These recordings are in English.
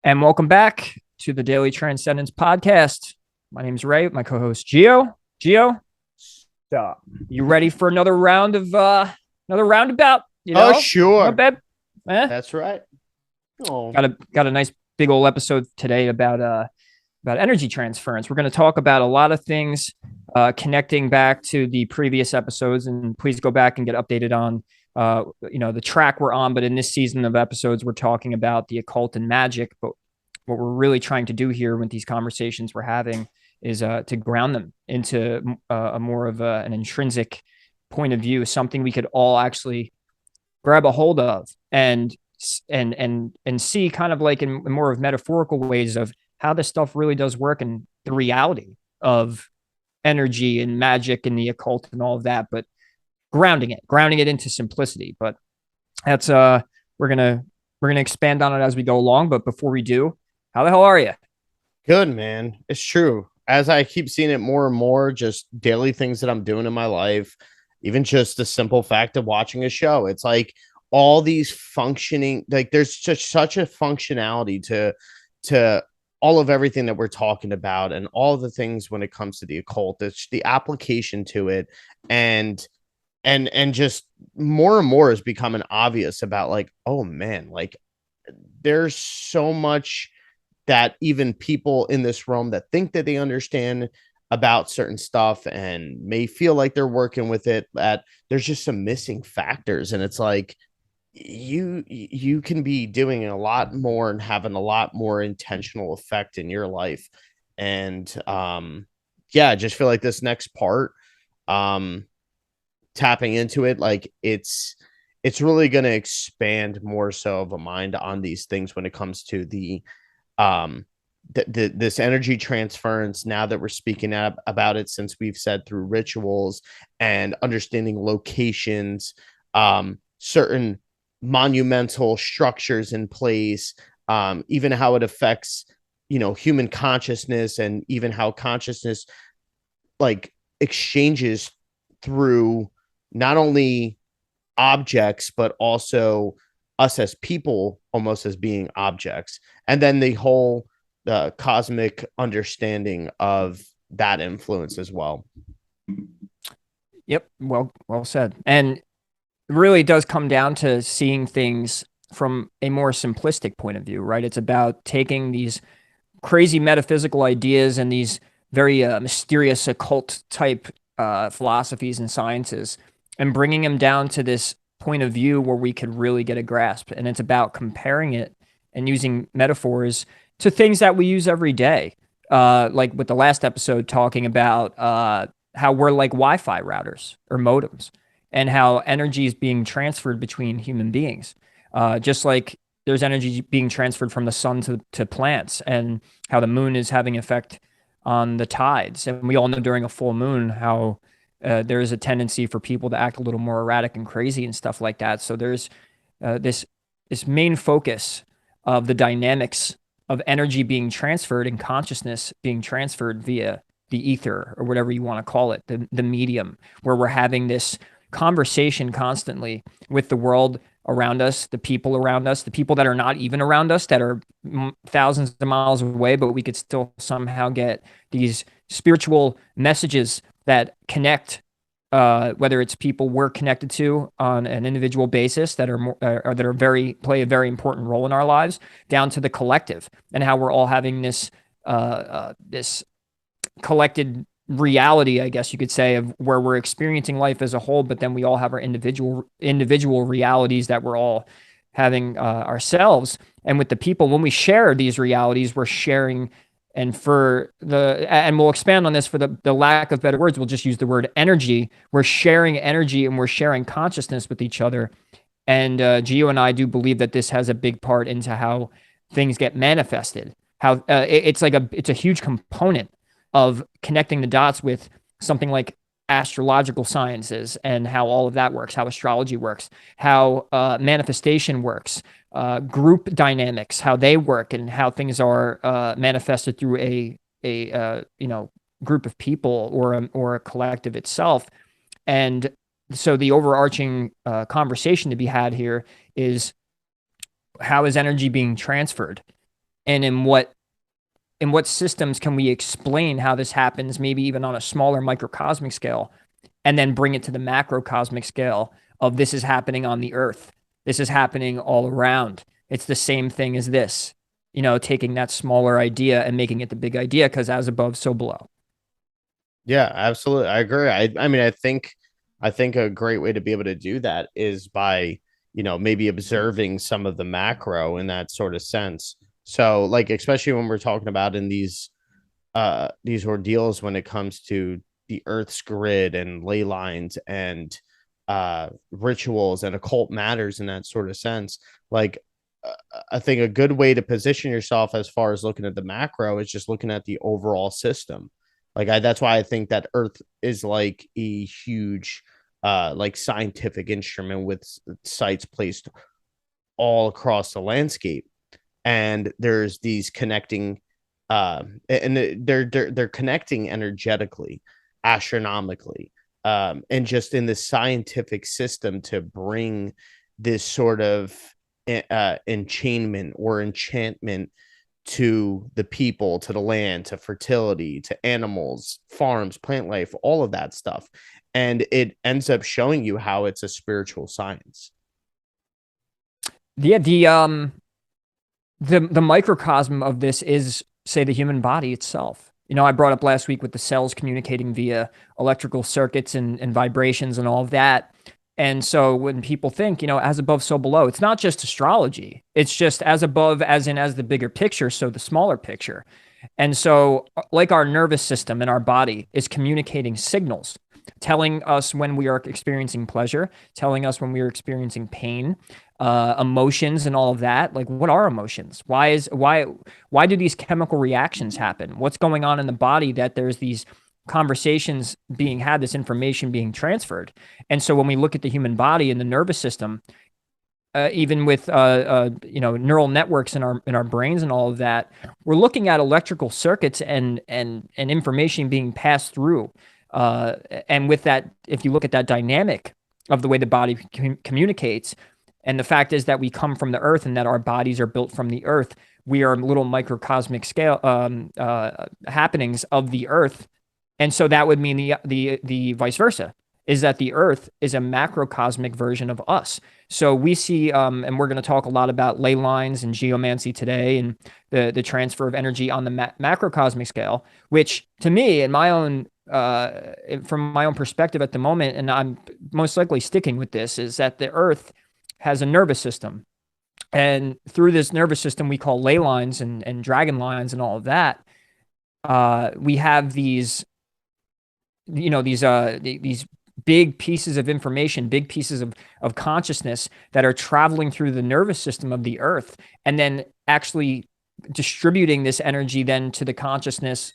And welcome back to the Daily Transcendence podcast. My name is Ray, my co-host Geo. Geo, Stop. you ready for another round of another roundabout? Oh, No, sure. babe. That's right. Oh, Got a nice big old episode today about energy transference. We're going to talk about a lot of things connecting back to the previous episodes, and please go back and get updated on the track we're on. But in this season of episodes, we're talking about the occult and magic. But what we're really trying to do here with these conversations we're having is to ground them into a more of an intrinsic point of view, something we could all actually grab a hold of and see kind of like in more of metaphorical ways of how this stuff really does work and the reality of energy and magic and the occult and all of that, but grounding it into simplicity. But that's we're gonna expand on it as we go along. But before we do, how the hell are you? good, man. It's true. As I keep seeing it more and more, just daily things that I'm doing in my life, even just the simple fact of watching a show. It's like all these functioning, like there's just such a functionality to all of everything that we're talking about and all the things when it comes to the occult. It's the application to it and and just more and more is becoming obvious about like, oh man, like there's so much that even people in this realm that think that they understand about certain stuff and may feel like they're working with it, that there's just some missing factors. And it's like you can be doing a lot more and having a lot more intentional effect in your life. And yeah, I just feel like this next part, um tapping into it, like it's really going to expand more so of a mind on these things when it comes to the um this energy transference. Now that we're speaking about it, since we've said through rituals and understanding locations, certain monumental structures in place, even how it affects human consciousness, and even how consciousness like exchanges through not only objects but also us as people, almost as being objects, and then the whole cosmic understanding of that influence as well. Yep, well said. And it really does come down to seeing things from a more simplistic point of view, right? It's about taking these crazy metaphysical ideas and these very mysterious occult type philosophies and sciences and bringing them down to this point of view where we could really get a grasp. And it's about comparing it and using metaphors to things that we use every day. Like with the last episode, talking about how we're like Wi-Fi routers or modems and how energy is being transferred between human beings. Just like there's energy being transferred from the sun to plants, and how the moon is having effect on the tides. And we all know during a full moon how there is a tendency for people to act a little more erratic and crazy and stuff like that. So there's this main focus of the dynamics of energy being transferred and consciousness being transferred via the ether or whatever you want to call it, the medium, where we're having this conversation constantly with the world around us, the people around us, the people that are not even around us, that are thousands of miles away, but we could still somehow get these spiritual messages that connect, whether it's people we're connected to on an individual basis that are more, or that are play a very important role in our lives, down to the collective, and how we're all having this collected reality, I guess you could say, of where we're experiencing life as a whole, but then we all have our individual realities that we're all having ourselves. And with the people, when we share these realities, we're sharing. And we'll expand on this for the lack of better words, we'll just use the word energy. We're sharing energy and we're sharing consciousness with each other. And Gio and I do believe that this has a big part into how things get manifested. How it's a huge component of connecting the dots with something like astrological sciences and how all of that works, how astrology works, how manifestation works, group dynamics, how they work, and how things are manifested through a group of people or a collective itself. And so the overarching conversation to be had here is, how is energy being transferred? and in what systems can we explain how this happens, maybe even on a smaller microcosmic scale, and then bring it to the macrocosmic scale of this is happening on the earth. This is happening all around. It's the same thing as this, taking that smaller idea and making it the big idea because as above, so below. Yeah, absolutely. I agree. I mean, I think a great way to be able to do that is by, maybe observing some of the macro in that sort of sense. So like especially when we're talking about in these ordeals when it comes to the earth's grid and ley lines and rituals and occult matters in that sort of sense, like I think a good way to position yourself as far as looking at the macro is just looking at the overall system. That's why I think that earth is like a huge like scientific instrument with sites placed all across the landscape, and there's these connecting and they're connecting energetically, astronomically, and just in the scientific system to bring this sort of enchainment or enchantment to the people, to the land, to fertility, to animals, farms, plant life, all of that stuff. And it ends up showing you how it's a spiritual science. Yeah, the microcosm of this is, say, the human body itself. I brought up last week with the cells communicating via electrical circuits and vibrations and all of that. And so when people think, as above, so below, it's not just astrology. It's just as above, as in as the bigger picture, so the smaller picture. And so, like our nervous system and our body is communicating signals, telling us when we are experiencing pleasure, telling us when we are experiencing pain, emotions, and all of that. Like, what are emotions? Why do these chemical reactions happen? What's going on in the body that there's these conversations being had, this information being transferred? And so, when we look at the human body and the nervous system, even with neural networks in our brains and all of that, we're looking at electrical circuits and information being passed through. And with that, if you look at that dynamic of the way the body communicates, and the fact is that we come from the earth and that our bodies are built from the earth, we are little microcosmic scale happenings of the earth, and so that would mean the vice versa is that the earth is a macrocosmic version of us. So we see, and we're going to talk a lot about ley lines and geomancy today and the transfer of energy on the macrocosmic scale, which to me, in my own, from my own perspective at the moment, and I'm most likely sticking with this, is that the earth has a nervous system. And through this nervous system, we call ley lines and dragon lines and all of that. We have these big pieces of information, big pieces of consciousness that are traveling through the nervous system of the earth and then actually distributing this energy then to the consciousness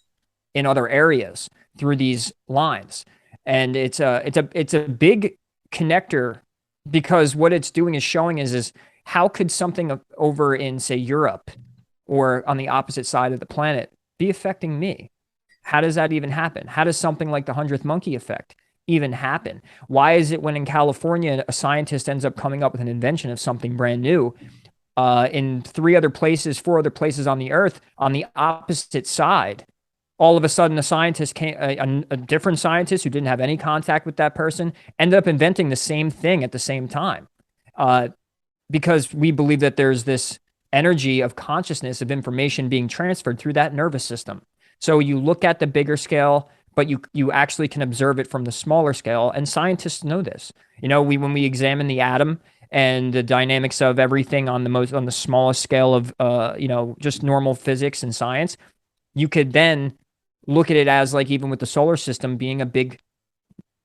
in other areas through these lines. And it's a big connector because what it's doing is showing is how could something over in, say, Europe or on the opposite side of the planet be affecting me? How does that even happen? How does something like the 100th monkey effect even happen? Why is it when in California a scientist ends up coming up with an invention of something brand new, in four other places on the earth, on the opposite side, all of a sudden a scientist came, a different scientist who didn't have any contact with that person, ended up inventing the same thing at the same time, uh, because we believe that there's this energy of consciousness of information being transferred through that nervous system. So you look at the bigger scale, but you actually can observe it from the smaller scale, and scientists know this. We when we examine the atom and the dynamics of everything on the smallest scale of just normal physics and science, you could then look at it as like even with the solar system being a big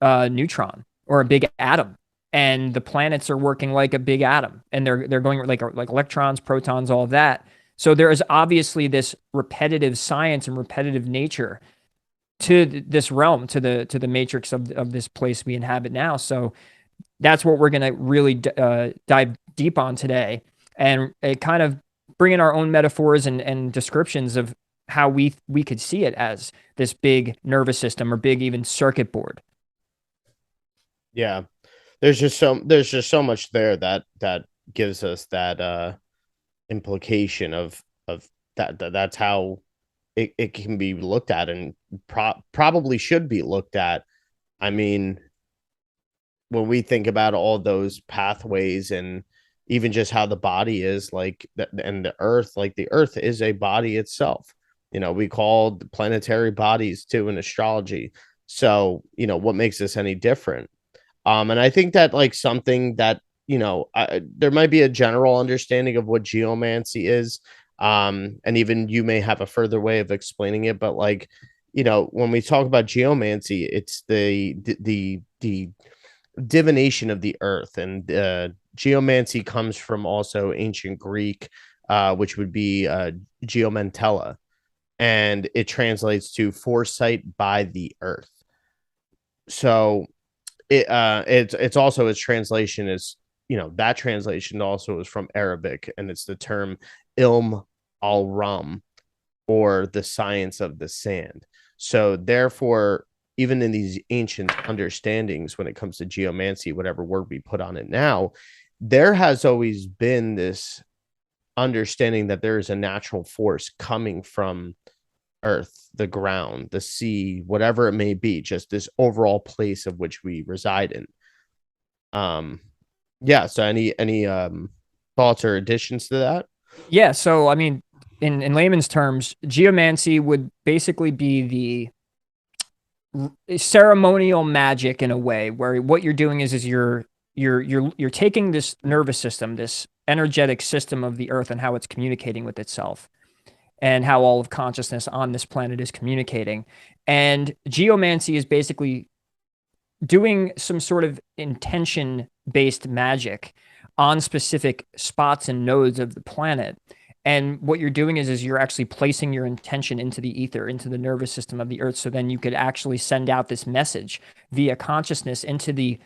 neutron or a big atom, and the planets are working like a big atom, and they're going like electrons, protons, all of that. So there is obviously this repetitive science and repetitive nature to this realm, to the matrix of this place we inhabit now. So that's what we're going to really dive deep on today, and kind of bring in our own metaphors and descriptions of how we could see it as this big nervous system or big even circuit board. Yeah. There's just so much there that gives us that implication of that's how it can be looked at, and probably should be looked at. I mean, when we think about all those pathways and even just how the body is like and the earth, like the earth is a body itself. We call the planetary bodies too in astrology. So what makes this any different? And I think that like something that there might be a general understanding of what geomancy is, and even you may have a further way of explaining it, but like when we talk about geomancy, it's the divination of the earth, and geomancy comes from also ancient Greek, which would be geomentella, and it translates to foresight by the earth. So it's also, its translation is, that translation also is from Arabic, and it's the term ilm al ram, or the science of the sand. So therefore, even in these ancient understandings, when it comes to geomancy, whatever word we put on it now, there has always been this understanding that there is a natural force coming from earth, the ground, the sea, whatever it may be, just this overall place of which we reside in. Um, yeah. So any thoughts or additions to that? Yeah, so I mean, in layman's terms, geomancy would basically be the ceremonial magic in a way, where what you're doing is you're taking this nervous system, this energetic system of the earth, and how it's communicating with itself, and how all of consciousness on this planet is communicating. And geomancy is basically doing some sort of intention based magic on specific spots and nodes of the planet. And what you're doing is you're actually placing your intention into the ether, into the nervous system of the earth. So then you could actually send out this message via consciousness into the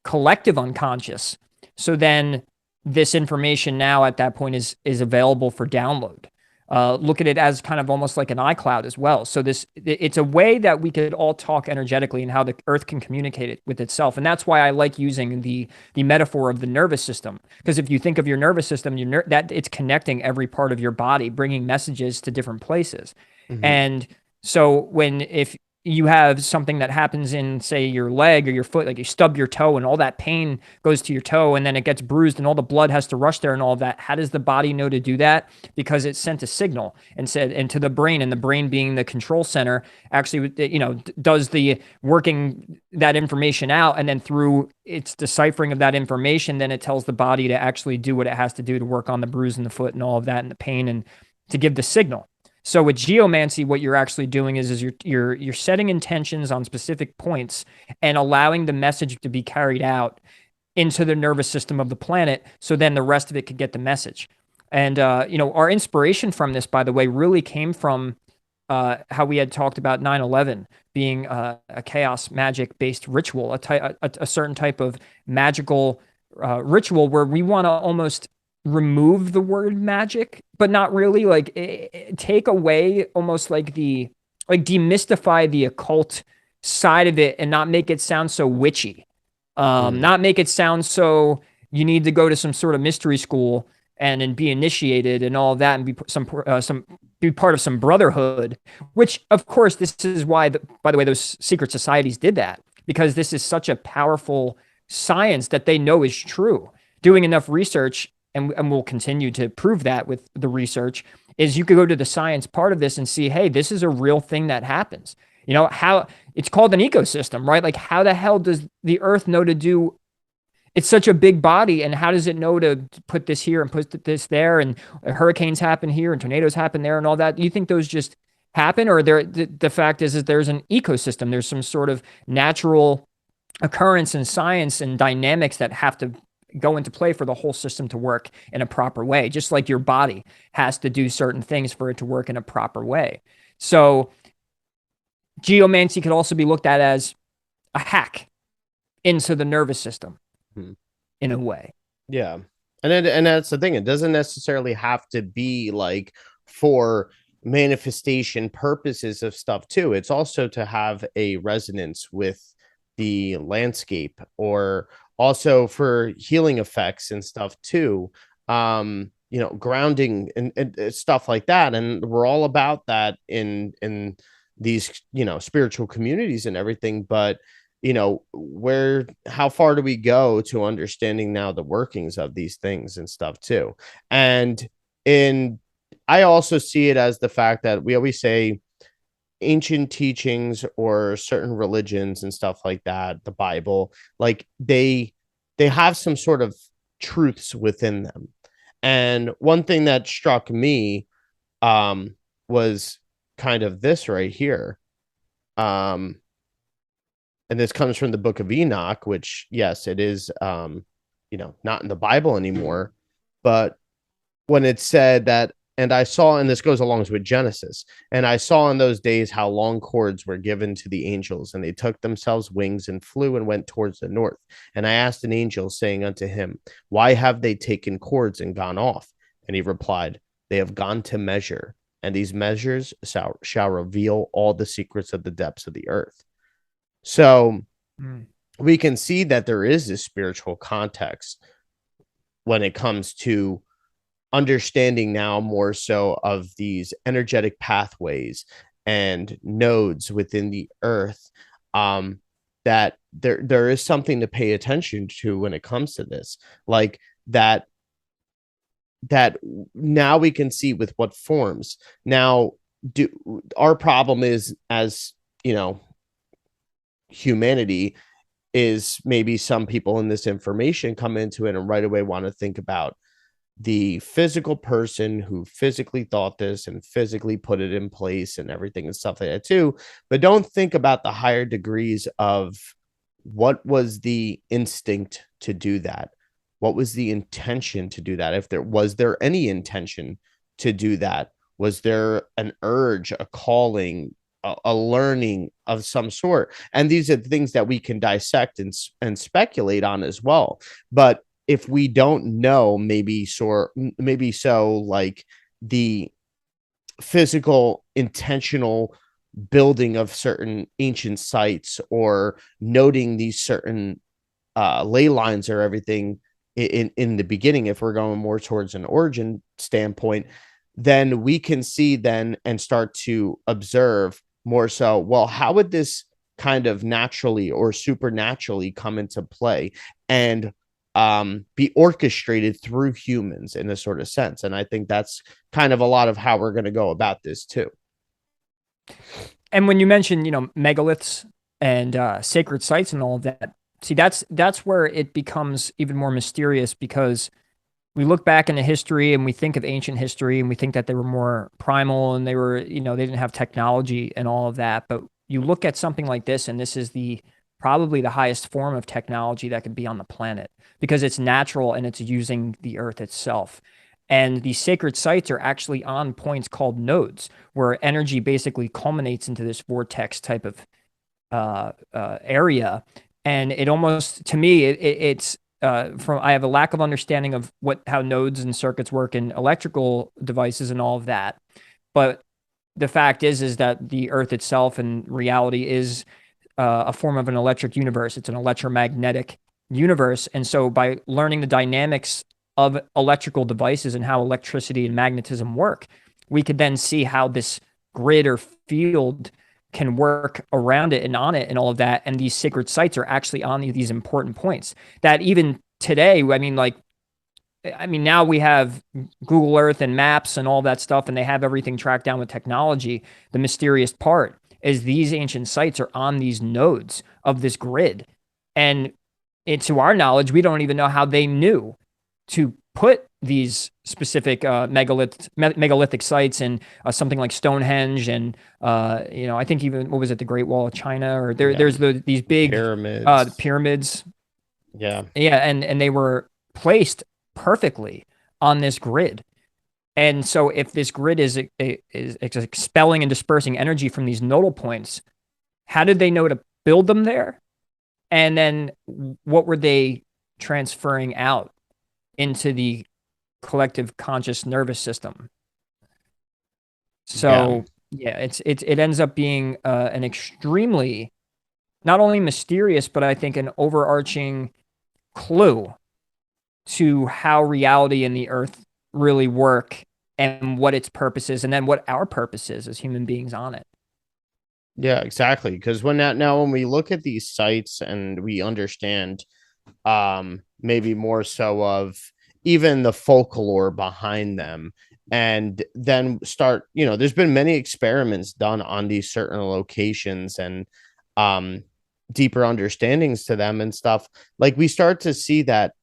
collective unconscious. So then this information now at that point is available for download. Look at it as kind of almost like an iCloud as well. So it's a way that we could all talk energetically, and how the earth can communicate it with itself. And that's why I like using the metaphor of the nervous system, because if you think of your nervous system, that it's connecting every part of your body, bringing messages to different places. Mm-hmm. And so if you have something that happens in, say, your leg or your foot, like you stub your toe and all that pain goes to your toe and then it gets bruised and all the blood has to rush there and all of that. How does the body know to do that? Because it sent a signal and said, into the brain, and the brain being the control center actually, does the working that information out. And then through its deciphering of that information, then it tells the body to actually do what it has to do to work on the bruise in the foot and all of that and the pain, and to give the signal. So with geomancy, what you're actually doing is you're setting intentions on specific points and allowing the message to be carried out into the nervous system of the planet. So then the rest of it could get the message. And our inspiration from this, by the way, really came from how we had talked about 9/11 being a chaos magic based ritual, a certain type of magical ritual where we want to almost remove the word magic, but not really, like take away almost like demystify the occult side of it and not make it sound so witchy. Mm-hmm. Not make it sound so you need to go to some sort of mystery school and be initiated and all of that and be some be part of some brotherhood. Which, of course, this is why, by the way, those secret societies did that, because this is such a powerful science that they know is true. Doing enough research, and we'll continue to prove that with the research, is you could go to the science part of this and see, hey, this is a real thing that happens. How it's called an ecosystem, right? Like, how the hell does the earth know to do? It's such a big body, and how does it know to put this here and put this there, and hurricanes happen here and tornadoes happen there and all that? Do you think those just happen, or the fact is there's an ecosystem, there's some sort of natural occurrence in science and dynamics that have to go into play for the whole system to work in a proper way, just like your body has to do certain things for it to work in a proper way. So geomancy could also be looked at as a hack into the nervous system Mm-hmm. in a way. Yeah. And that's the thing. It doesn't necessarily have to be like for manifestation purposes of stuff too. It's also to have a resonance with the landscape, or also for healing effects and stuff too. grounding and stuff like that. And we're all about that in these, spiritual communities and everything. But how far do we go to understanding now the workings of these things and stuff too? And in I also see it as the fact that we always say ancient teachings or certain religions and stuff like that, the Bible, like they have some sort of truths within them. And one thing that struck me um was kind of this right here. Um and this comes from the book of Enoch, which yes, it is not in the Bible anymore, but when it said that, and I saw, and this goes along with Genesis, and I saw in those days how long cords were given to the angels, and they took themselves wings and flew and went towards the north. And I asked an angel, saying unto him, why have they taken cords and gone off? And he replied, they have gone to measure, and these measures shall reveal all the secrets of the depths of the earth. So we can see that there is this spiritual context when it comes to understanding now more so of these energetic pathways and nodes within the earth, that there is something to pay attention to when it comes to this, like that now we can see with what forms. Now, do our problem is, as humanity, is maybe some people in this information come into it and right away want to think about the physical person who physically thought this and physically put it in place and everything and stuff like that too. But don't think about the higher degrees of what was the instinct to do that. What was the intention to do that? If there any intention to do that? Was there an urge, a calling, a learning of some sort? And these are the things that we can dissect and speculate on as well. But if we don't know, maybe so, like the physical intentional building of certain ancient sites or noting these certain ley lines or everything in the beginning, if we're going more towards an origin standpoint, then we can see then and start to observe more so, well, how would this kind of naturally or supernaturally come into play and be orchestrated through humans in a sort of sense? And I think that's kind of a lot of how we're going to go about this too. And when you mention, megaliths and sacred sites and all of that, see, that's where it becomes even more mysterious, because we look back into history and we think of ancient history and we think that they were more primal and they were, they didn't have technology and all of that. But you look at something like this, and this is probably the highest form of technology that could be on the planet, because it's natural and it's using the earth itself. And these sacred sites are actually on points called nodes, where energy basically culminates into this vortex type of area. And it almost, to me, it's from I have a lack of understanding of how nodes and circuits work in electrical devices and all of that. But the fact is that the earth itself and reality is a form of an electric universe. It's an electromagnetic universe. And so by learning the dynamics of electrical devices and how electricity and magnetism work, we could then see how this grid or field can work around it and on it and all of that. And these sacred sites are actually on these important points that even today, now we have Google Earth and maps and all that stuff, and they have everything tracked down with technology. The mysterious part is these ancient sites are on these nodes of this grid. And to our knowledge, we don't even know how they knew to put these specific megalithic sites in something like Stonehenge, and I think even, what was it, the Great Wall of China, or there's these big pyramids. Yeah, and they were placed perfectly on this grid. And so if this grid is expelling and dispersing energy from these nodal points, how did they know to build them there? And then what were they transferring out into the collective conscious nervous system? So yeah, it ends up being an extremely, not only mysterious, but I think an overarching clue to how reality and the earth really work and what its purpose is, and then what our purpose is as human beings on it. Yeah, exactly. Because when we look at these sites and we understand maybe more so of even the folklore behind them, and then start, there's been many experiments done on these certain locations, and um deeper understandings to them and stuff, like we start to see that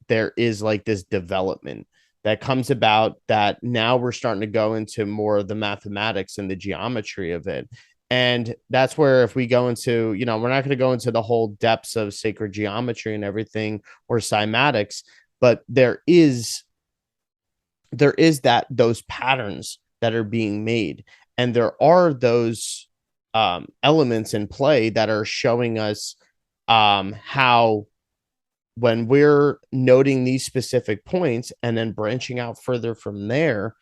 there is like this development that comes about, that now we're starting to go into more of the mathematics and the geometry of it. And that's where, if we go into, we're not going to go into the whole depths of sacred geometry and everything, or cymatics, but there is that those patterns that are being made, and there are those elements in play that are showing us how, when we're noting these specific points and then branching out further from there,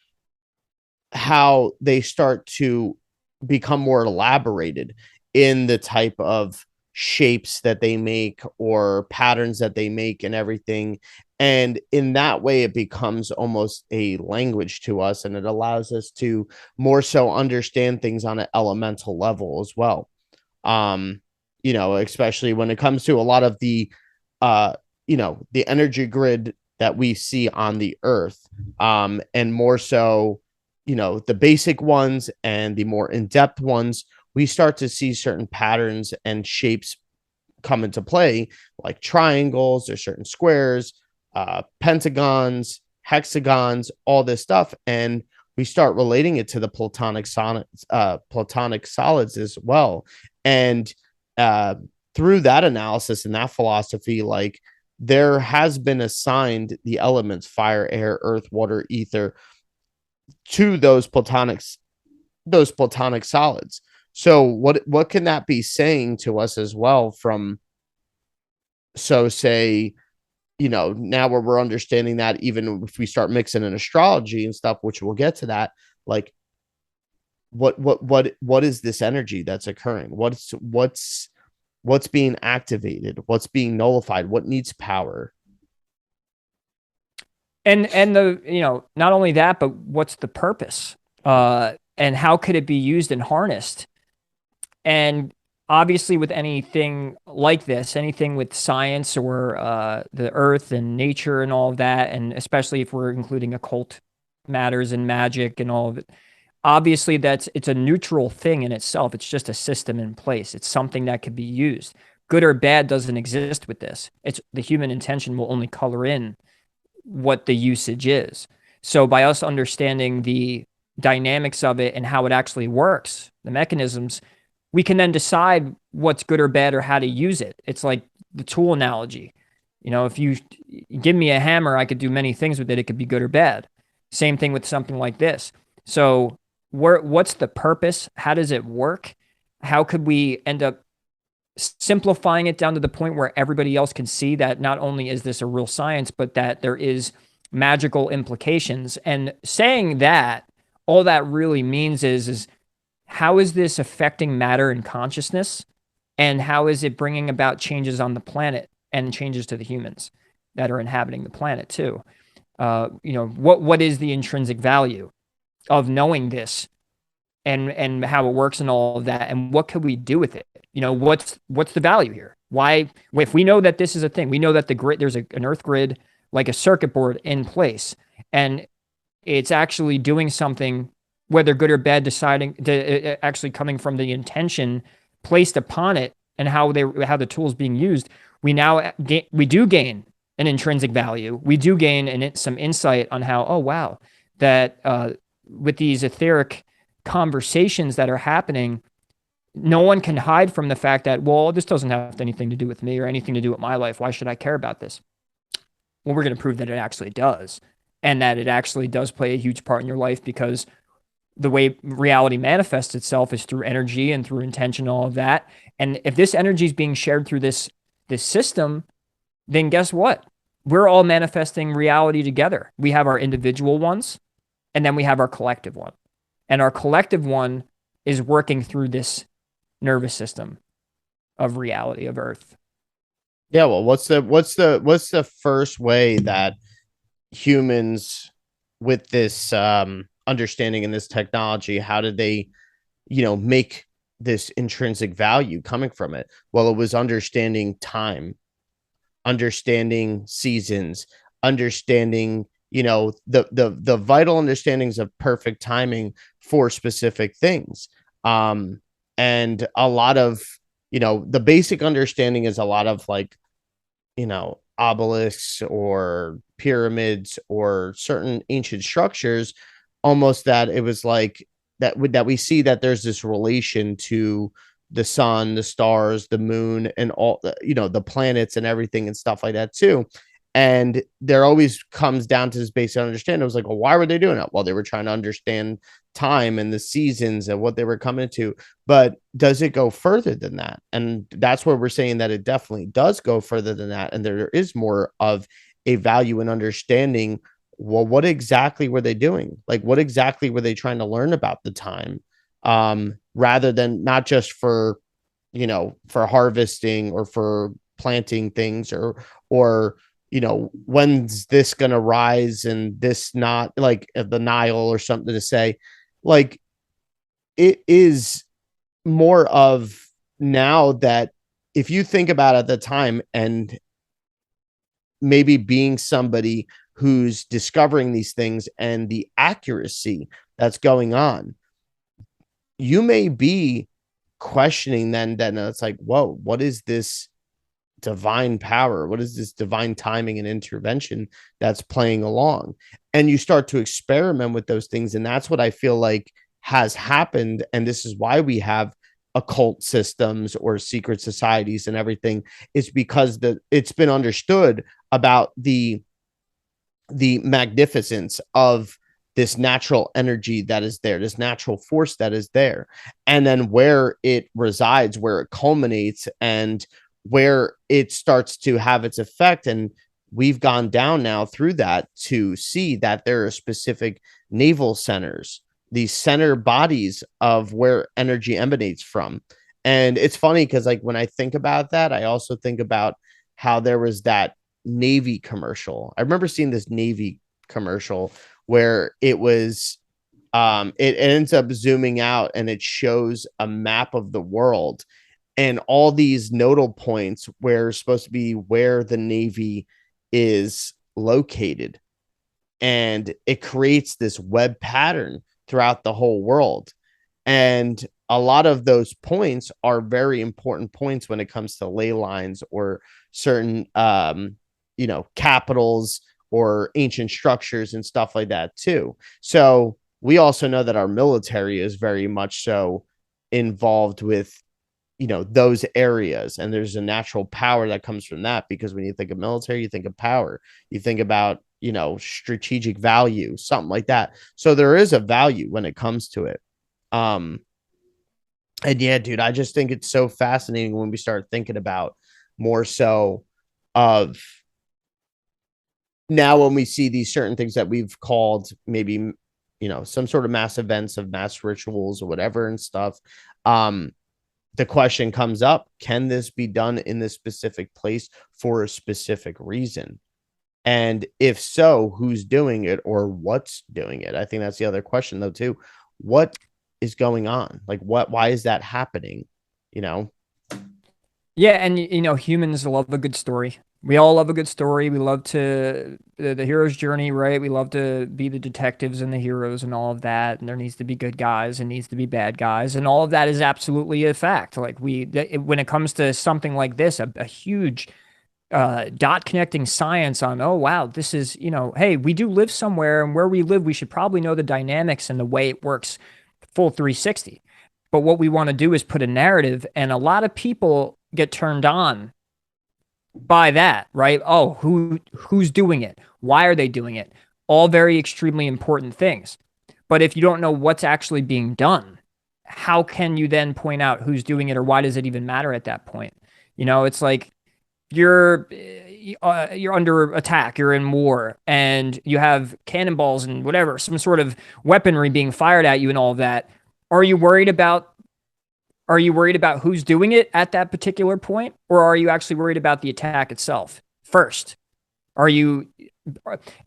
how they start to become more elaborated in the type of shapes that they make or patterns that they make and everything. And in that way, it becomes almost a language to us, and it allows us to more so understand things on an elemental level as well. um Especially when it comes to a lot of the uh the energy grid that we see on the earth, and more so, the basic ones and the more in-depth ones, we start to see certain patterns and shapes come into play, like triangles or certain squares, pentagons, hexagons, all this stuff. And we start relating it to the platonic solids as well. And uh, through that analysis and that philosophy, like, there has been assigned the elements fire, air, earth, water, ether to those platonic solids. So what can that be saying to us as well? From, so say, now where we're understanding that, even if we start mixing in astrology and stuff, which we'll get to that, like, what is this energy that's occurring? What's being activated? What's being nullified? What needs power? And the, not only that, but what's the purpose? And how could it be used and harnessed? And obviously, with anything like this, anything with science or the earth and nature and all of that, and especially if we're including occult matters and magic and all of it, obviously it's a neutral thing in itself. It's just a system in place. It's something that could be used. Good or bad doesn't exist with this. It's the human intention will only color in what the usage is. So by us understanding the dynamics of it and how it actually works, the mechanisms, we can then decide what's good or bad or how to use it. It's like the tool analogy. If you give me a hammer, I could do many things with it. It could be good or bad. Same thing with something like this. So what's the purpose? How does it work? How could we end up simplifying it down to the point where everybody else can see that not only is this a real science, but that there is magical implications? And saying that, all that really means is how is this affecting matter and consciousness? And how is it bringing about changes on the planet and changes to the humans that are inhabiting the planet too? What is the intrinsic value of knowing this and how it works and all of that, and what could we do with it? What's the value here? Why, if we know that this is a thing, we know that the grid, there's an earth grid, like a circuit board in place, and it's actually doing something, whether good or bad, deciding to actually coming from the intention placed upon it and how the tool is being used. We do gain an intrinsic value. We do gain some insight on how, oh wow, that with these etheric conversations that are happening, no one can hide from the fact that, well, this doesn't have anything to do with me or anything to do with my life. Why should I care about this? Well, we're going to prove that it actually does, and that it actually does play a huge part in your life, because the way reality manifests itself is through energy and through intention, all of that. And if this energy is being shared through this system, then guess what? We're all manifesting reality together. We have our individual ones, and then we have our collective one. And our collective one is working through this nervous system of reality of Earth. Yeah, well, what's the first way that humans with this understanding and this technology, how did they, make this intrinsic value coming from it? Well, it was understanding time, understanding seasons, understanding, the vital understandings of perfect timing for specific things. Um, and a lot of, the basic understanding is a lot of like, obelisks or pyramids or certain ancient structures, almost that it was like that we see that there's this relation to the sun, the stars, the moon, and all the planets and everything and stuff like that too. And there always comes down to this basic understanding. It was like, well, why were they doing that? Well, they were trying to understand time and the seasons and what they were coming to. But does it go further than that? And that's where we're saying that it definitely does go further than that. And there is more of a value in understanding, well, what exactly were they doing? Like, what exactly were they trying to learn about the time? Rather than not just for, for harvesting or for planting things or, when's this going to rise and this not like the Nile or something to say, like, it is more of now that if you think about it at the time and maybe being somebody who's discovering these things and the accuracy that's going on, you may be questioning then it's like, whoa, what is this divine power? What is this divine timing and intervention that's playing along? And you start to experiment with those things. And that's what I feel like has happened. And this is why we have occult systems or secret societies and everything, is because it's been understood about the magnificence of this natural energy that is there, this natural force that is there, and then where it resides, where it culminates, and where it starts to have its effect. And we've gone down now through that to see that there are specific naval centers, these center bodies of where energy emanates from. And it's funny because, like, when I think about that, I also think about how there was that Navy commercial. I remember seeing this Navy commercial where it ends up zooming out and it shows a map of the world and all these nodal points where it's supposed to be where the Navy is located. And it creates this web pattern throughout the whole world. And a lot of those points are very important points when it comes to ley lines or certain, capitals or ancient structures and stuff like that too. So we also know that our military is very much so involved with, those areas, and there's a natural power that comes from that, because when you think of military, you think of power, you think about, strategic value, something like that. So there is a value when it comes to it. um and yeah, dude, I just think it's so fascinating when we start thinking about more so of now when we see these certain things that we've called maybe, some sort of mass events of mass rituals or whatever and stuff. The question comes up, can this be done in this specific place for a specific reason? And if so, who's doing it or what's doing it? I think that's the other question though too. What is going on? Like, why is that happening? You know? Yeah, and humans love a good story. We all love a good story. We love the hero's journey, right? We love to be the detectives and the heroes and all of that. And there needs to be good guys and needs to be bad guys, and all of that is absolutely a fact. Like when it comes to something like this, a huge dot connecting science on, oh wow, this is, hey, we do live somewhere, and where we live, we should probably know the dynamics and the way it works full 360. But what we want to do is put a narrative, and a lot of people get turned on by that, right? Oh, who's doing it? Why are they doing it? All very extremely important things. But if you don't know what's actually being done, how can you then point out who's doing it, or why does it even matter at that point? It's like you're under attack, you're in war, and you have cannonballs and whatever, some sort of weaponry being fired at you and all of that. Are you worried about are you worried about who's doing it at that particular point, or are you actually worried about the attack itself first? Are you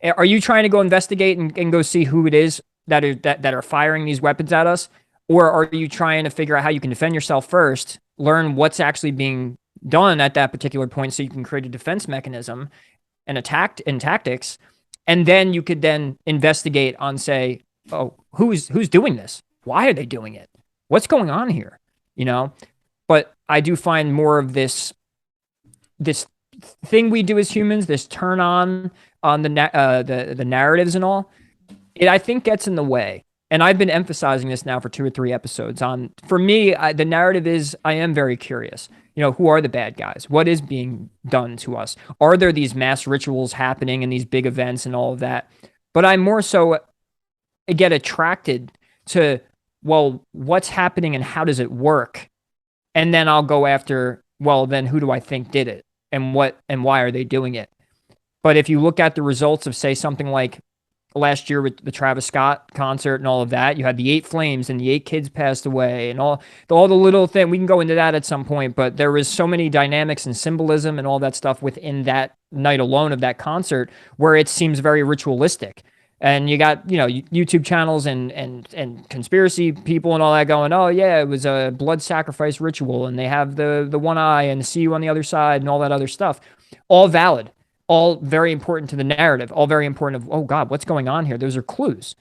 Are you trying to go investigate and go see who it is that are firing these weapons at us? Or are you trying to figure out how you can defend yourself first, learn what's actually being done at that particular point so you can create a defense mechanism and attack and tactics, and then you could then investigate on, say, oh, who's doing this? Why are they doing it? What's going on here? You know? But I do find more of this thing we do as humans, this turn on the narratives and all, it I think gets in the way. And I've been emphasizing this now for 2 or 3 episodes. On For me, the narrative is I am very curious. Who are the bad guys? What is being done to us? Are there these mass rituals happening and these big events and all of that? But I'm more so get attracted to, well, what's happening and how does it work? And then I'll go after, well, then who do I think did it and what and why are they doing it? But if you look at the results of, say, something like last year with the Travis Scott concert and all of that, you had the 8 flames and the 8 kids passed away and all the little thing. We can go into that at some point, but there was so many dynamics and symbolism and all that stuff within that night alone of that concert where it seems very ritualistic. And you got, YouTube channels and conspiracy people and all that going, oh yeah, it was a blood sacrifice ritual and they have the one eye and see you on the other side and all that other stuff. All valid, all very important to the narrative, all very important of, oh God, what's going on here? Those are clues.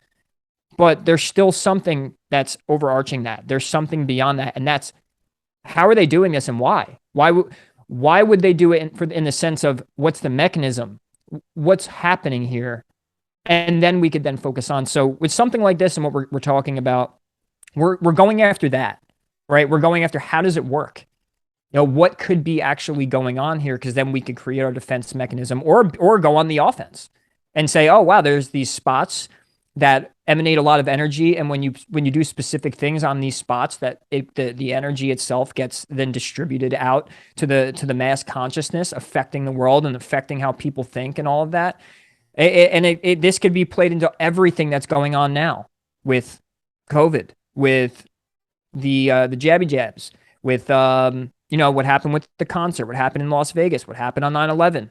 But there's still something that's overarching that. There's something beyond that. And that's, how are they doing this and why? Why would they do it in the sense of what's the mechanism? What's happening here? And then we could then focus on. So with something like this and what we're talking about, we're going after that, right? We're going after, how does it work? What could be actually going on here? Because then we could create our defense mechanism or go on the offense and say, oh, wow, there's these spots that emanate a lot of energy. And when you do specific things on these spots, that the energy itself gets then distributed out to the mass consciousness, affecting the world and affecting how people think and all of that. This could be played into everything that's going on now with COVID, with the jabby jabs, with what happened with the concert, what happened in Las Vegas, what happened on 9/11.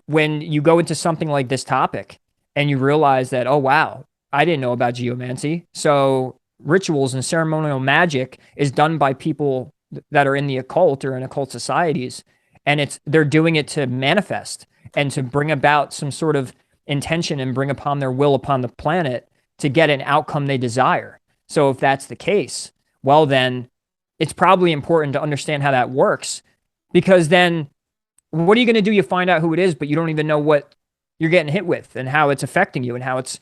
When you go into something like this topic and you realize that, oh wow, I didn't know about geomancy. So rituals and ceremonial magic is done by people that are in the occult or in occult societies, and they're doing it to manifest and to bring about some sort of intention and bring upon their will upon the planet to get an outcome they desire. So if that's the case, well, then it's probably important to understand how that works, because then what are you going to do? You find out who it is, but you don't even know what you're getting hit with and how it's affecting you and how it's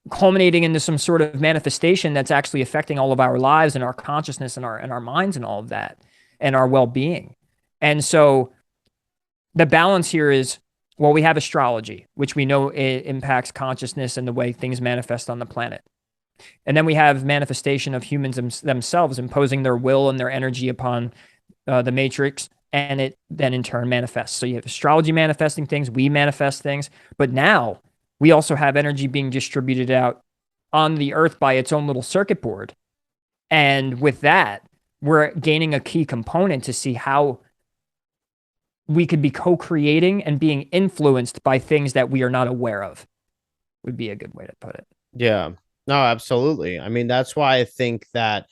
culminating into some sort of manifestation that's actually affecting all of our lives and our consciousness and our minds and all of that and our well-being. And so the balance here is, well, we have astrology, which we know it impacts consciousness and the way things manifest on the planet. And then we have manifestation of humans themselves imposing their will and their energy upon the matrix, and it then in turn manifests. So you have astrology manifesting things, we manifest things, but now we also have energy being distributed out on the earth by its own little circuit board. And with that, we're gaining a key component to see how we could be co-creating and being influenced by things that we are not aware of, would be a good way to put it. Yeah. No, absolutely. I mean, that's why I think that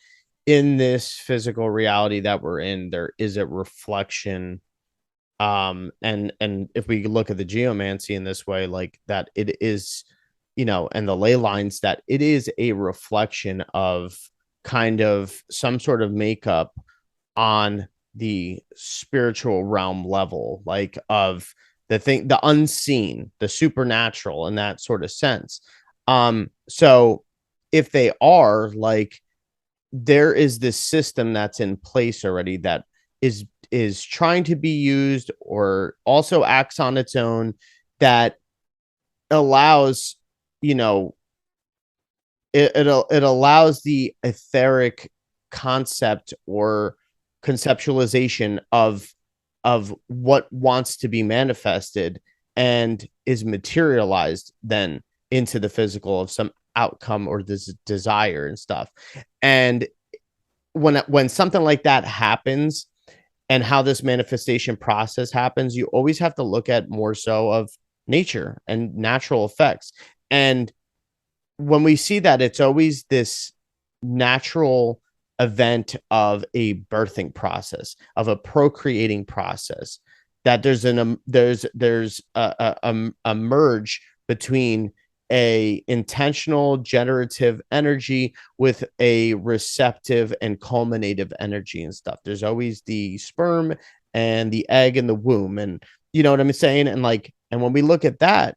in this physical reality that we're in, there is a reflection. And if we look at the geomancy in this way, like that, it is, and the ley lines, that it is a reflection of kind of some sort of makeup on the spiritual realm level, like of the unseen, the supernatural in that sort of sense. So if they are, like, there is this system that's in place already that is trying to be used or also acts on its own, that allows, it allows the etheric concept or conceptualization of what wants to be manifested and is materialized then into the physical of some outcome or this desire and stuff. And when something like that happens and how this manifestation process happens, you always have to look at more so of nature and natural effects. And when we see that, it's always this natural event of a birthing process, of a procreating process, that there's a merge between a intentional generative energy with a receptive and culminative energy and stuff. There's always the sperm and the egg in the womb, and you know what I'm saying. And like, and when we look at that,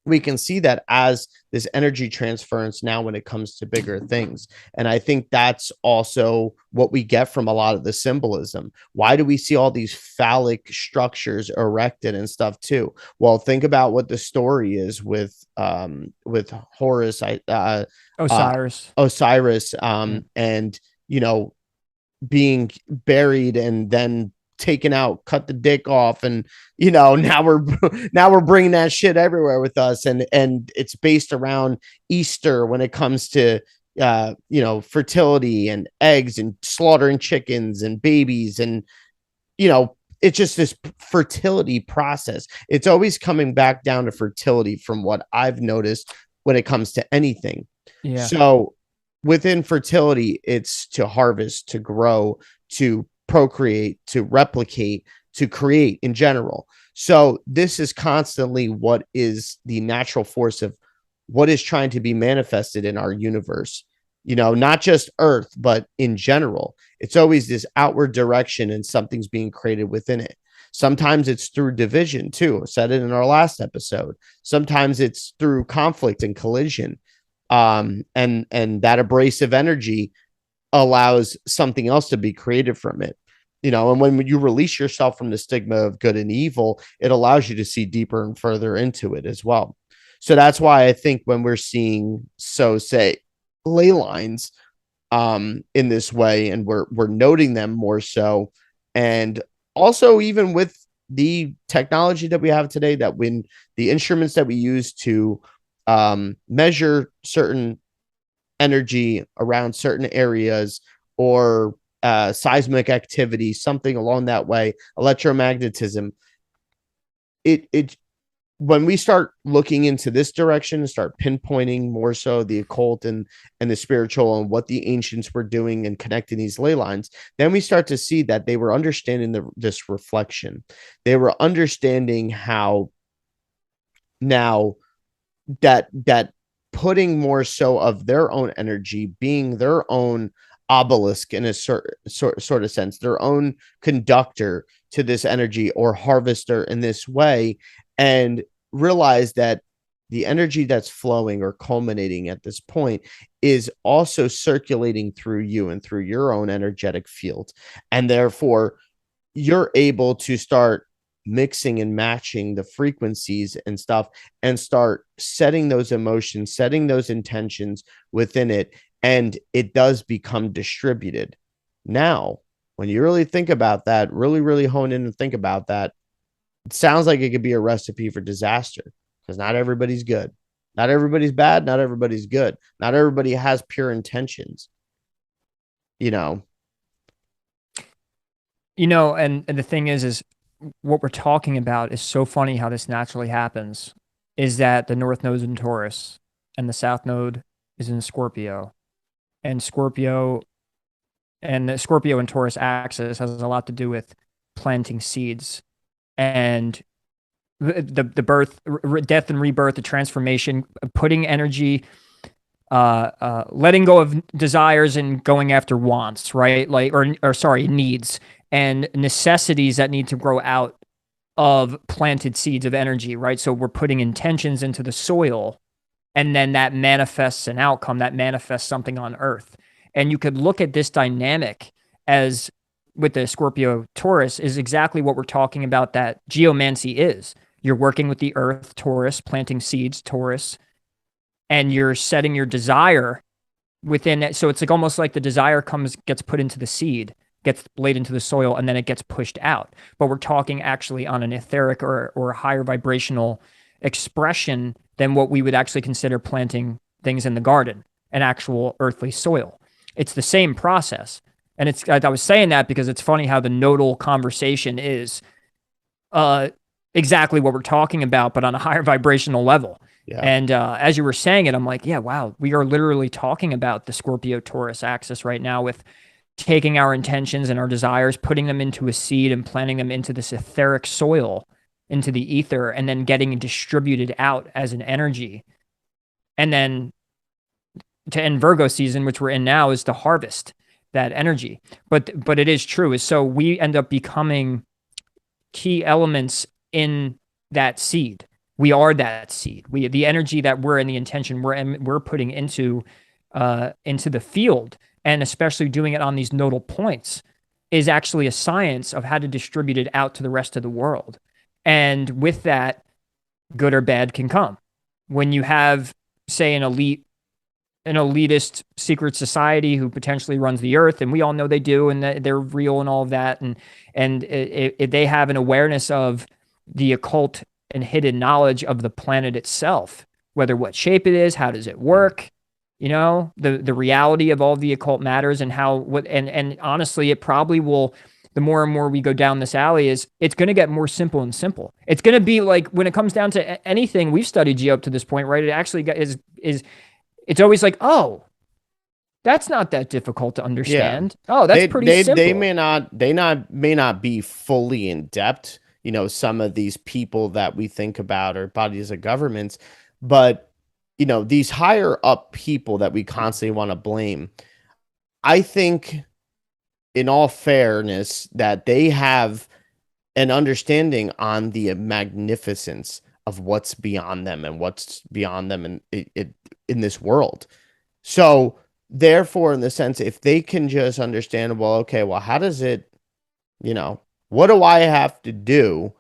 we can see that as this energy transference now when it comes to bigger things. And I think that's also what we get from a lot of the symbolism. Why do we see all these phallic structures erected and stuff too? Well, think about what the story is with Horus, uh Osiris. Osiris, Yeah. and you know, being buried and then taken out, cut the dick off, and you know, now we're now we're bringing that shit everywhere with us, and it's based around Easter when it comes to you know, fertility and eggs and slaughtering chickens and babies, and you know, it's just this fertility process. It's always coming back down to fertility from what I've noticed when it comes to anything. Yeah. So within fertility, it's to harvest, to grow, to procreate, to replicate, to create in general. So this is constantly what is the natural force of what is trying to be manifested in our universe. You know, not just Earth, but in general. It's always this outward direction and something's being created within it. Sometimes it's through division too. I said it in our last episode. Sometimes it's through conflict and collision. And that abrasive energy allows something else to be created from it. You know, and when you release yourself from the stigma of good and evil, it allows you to see deeper and further into it as well. So that's why I think when we're seeing, so say, ley lines in this way, and we're noting them more so, and also even with the technology that we have today, that when the instruments that we use to measure certain energy around certain areas, or seismic activity, something along that way, electromagnetism, it when we start looking into this direction and start pinpointing more so the occult and the spiritual and what the ancients were doing and connecting these ley lines, then we start to see that they were understanding this reflection. They were understanding how now that putting more so of their own energy, being their own obelisk in a sort of sense, their own conductor to this energy, or harvester in this way, and realize that the energy that's flowing or culminating at this point is also circulating through you and through your own energetic field. And therefore, you're able to start mixing and matching the frequencies and stuff, and start setting those emotions, setting those intentions within it, and it does become distributed. Now, when you really think about that, really hone in and think about that, it sounds like it could be a recipe for disaster, because not everybody's good. Not everybody's bad. Not everybody's good. Not everybody has pure intentions, you know? You know, and the thing is what we're talking about is so funny how this naturally happens, is that the North Node's in Taurus and the South Node is in Scorpio. And the Scorpio and Taurus axis has a lot to do with planting seeds and the birth, death and rebirth, the transformation, putting energy, letting go of desires and going after wants, right? Like, or sorry, needs and necessities that need to grow out of planted seeds of energy, right? So we're putting intentions into the soil, and then that manifests an outcome, that manifests something on earth. And you could look at this dynamic as with the Scorpio Taurus is exactly what we're talking about, that geomancy is. You're working with the earth, Taurus, planting seeds, Taurus, and you're setting your desire within it. So it's like almost like the desire gets put into the seed, gets laid into the soil, and then it gets pushed out. But we're talking actually on an etheric or a higher vibrational expression than what we would actually consider planting things in the garden, an actual earthly soil. It's the same process. And I was saying that because it's funny how the nodal conversation is exactly what we're talking about, but on a higher vibrational level. Yeah. And as you were saying it, I'm like, yeah, wow, we are literally talking about the Scorpio Taurus axis right now with taking our intentions and our desires, putting them into a seed and planting them into this etheric soil, into the ether, and then getting distributed out as an energy. And then to end Virgo season, which we're in now, is to harvest that energy. But it is true. Is so we end up becoming key elements in that seed. We are that seed. We the energy that we're in, the intention we're putting into the field, and especially doing it on these nodal points, is actually a science of how to distribute it out to the rest of the world. And with that, good or bad can come. When you have, say, an elitist secret society who potentially runs the earth, and we all know they do, and they're real and all of that, and they have an awareness of the occult and hidden knowledge of the planet itself, whether what shape it is, how does it work, the reality of all the occult matters, and how what and honestly, it probably will. The more and more we go down this alley, is it's going to get more simple and simple. It's going to be like when it comes down to anything we've studied geo up to this point, right? It actually is it's always like, oh, that's not that difficult to Yeah. understand. Oh, that's They pretty they they simple. may not be fully in depth, some of these people that we think about or bodies of governments, but these higher up people that we constantly want to blame, I think in all fairness that they have an understanding on the magnificence of what's beyond them and what's beyond them in this world. So, therefore, in the sense, if they can just understand, well, okay, well, how does it, you know, what do I have to do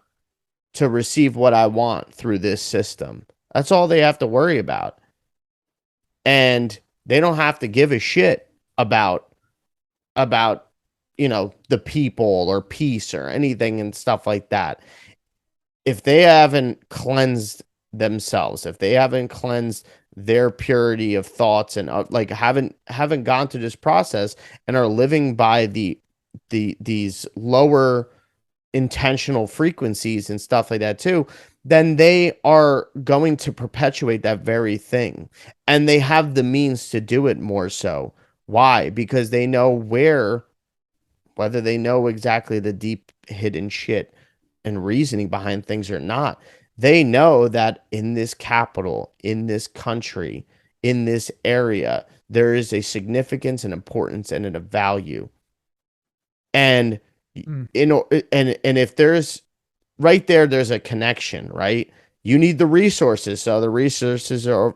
to receive what I want through this system? That's all they have to worry about. And they don't have to give a shit about the people or peace or anything and stuff like that. If they haven't cleansed themselves, if they haven't cleansed their purity of thoughts and like haven't gone through this process and are living by these lower intentional frequencies and stuff like that too, then they are going to perpetuate that very thing. And they have the means to do it more so. Why? Because they know whether they know exactly the deep hidden shit and reasoning behind things or not, they know that in this capital, in this country, in this area, there is a significance and importance and a value. And Mm. and if there's a connection, right? You need the resources, so the resources are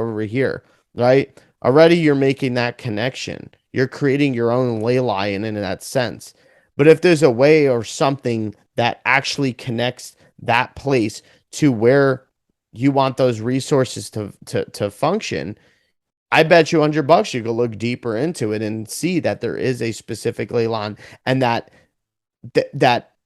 over here, right? Already you're making that connection. You're creating your own ley line in that sense. But if there's a way or something that actually connects that place to where you want those resources to function, I bet you $100 you could look deeper into it and see that there is a specific ley line, and that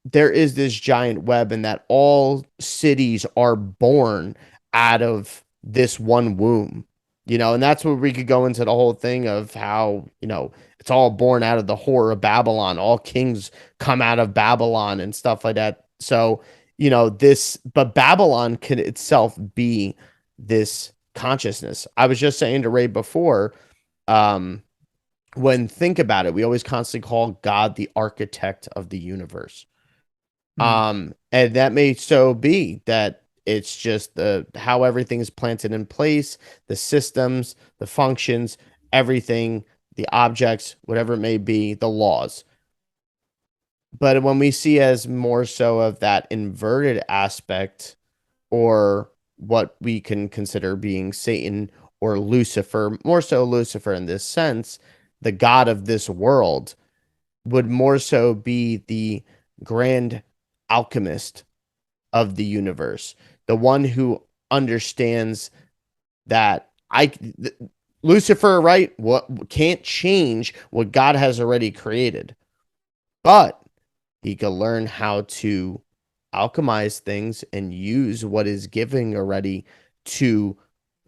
there is this giant web, and that all cities are born out of this one womb. And that's where we could go into the whole thing of how, it's all born out of the whore of Babylon. All kings come out of Babylon and stuff like that. So, but Babylon can itself be this consciousness. I was just saying to Ray before, um, when think about it, we always constantly call God the architect of the universe. Mm. And that may so be that it's just the how everything's planted in place, the systems, the functions, everything, the objects, whatever it may be, the laws. But when we see as more so of that inverted aspect, or what we can consider being Satan or Lucifer, more so Lucifer in this sense, the god of this world, would more so be the grand alchemist of the universe, the one who understands that Lucifer, right? What can't change what God has already created, but he can learn how to alchemize things and use what is giving already to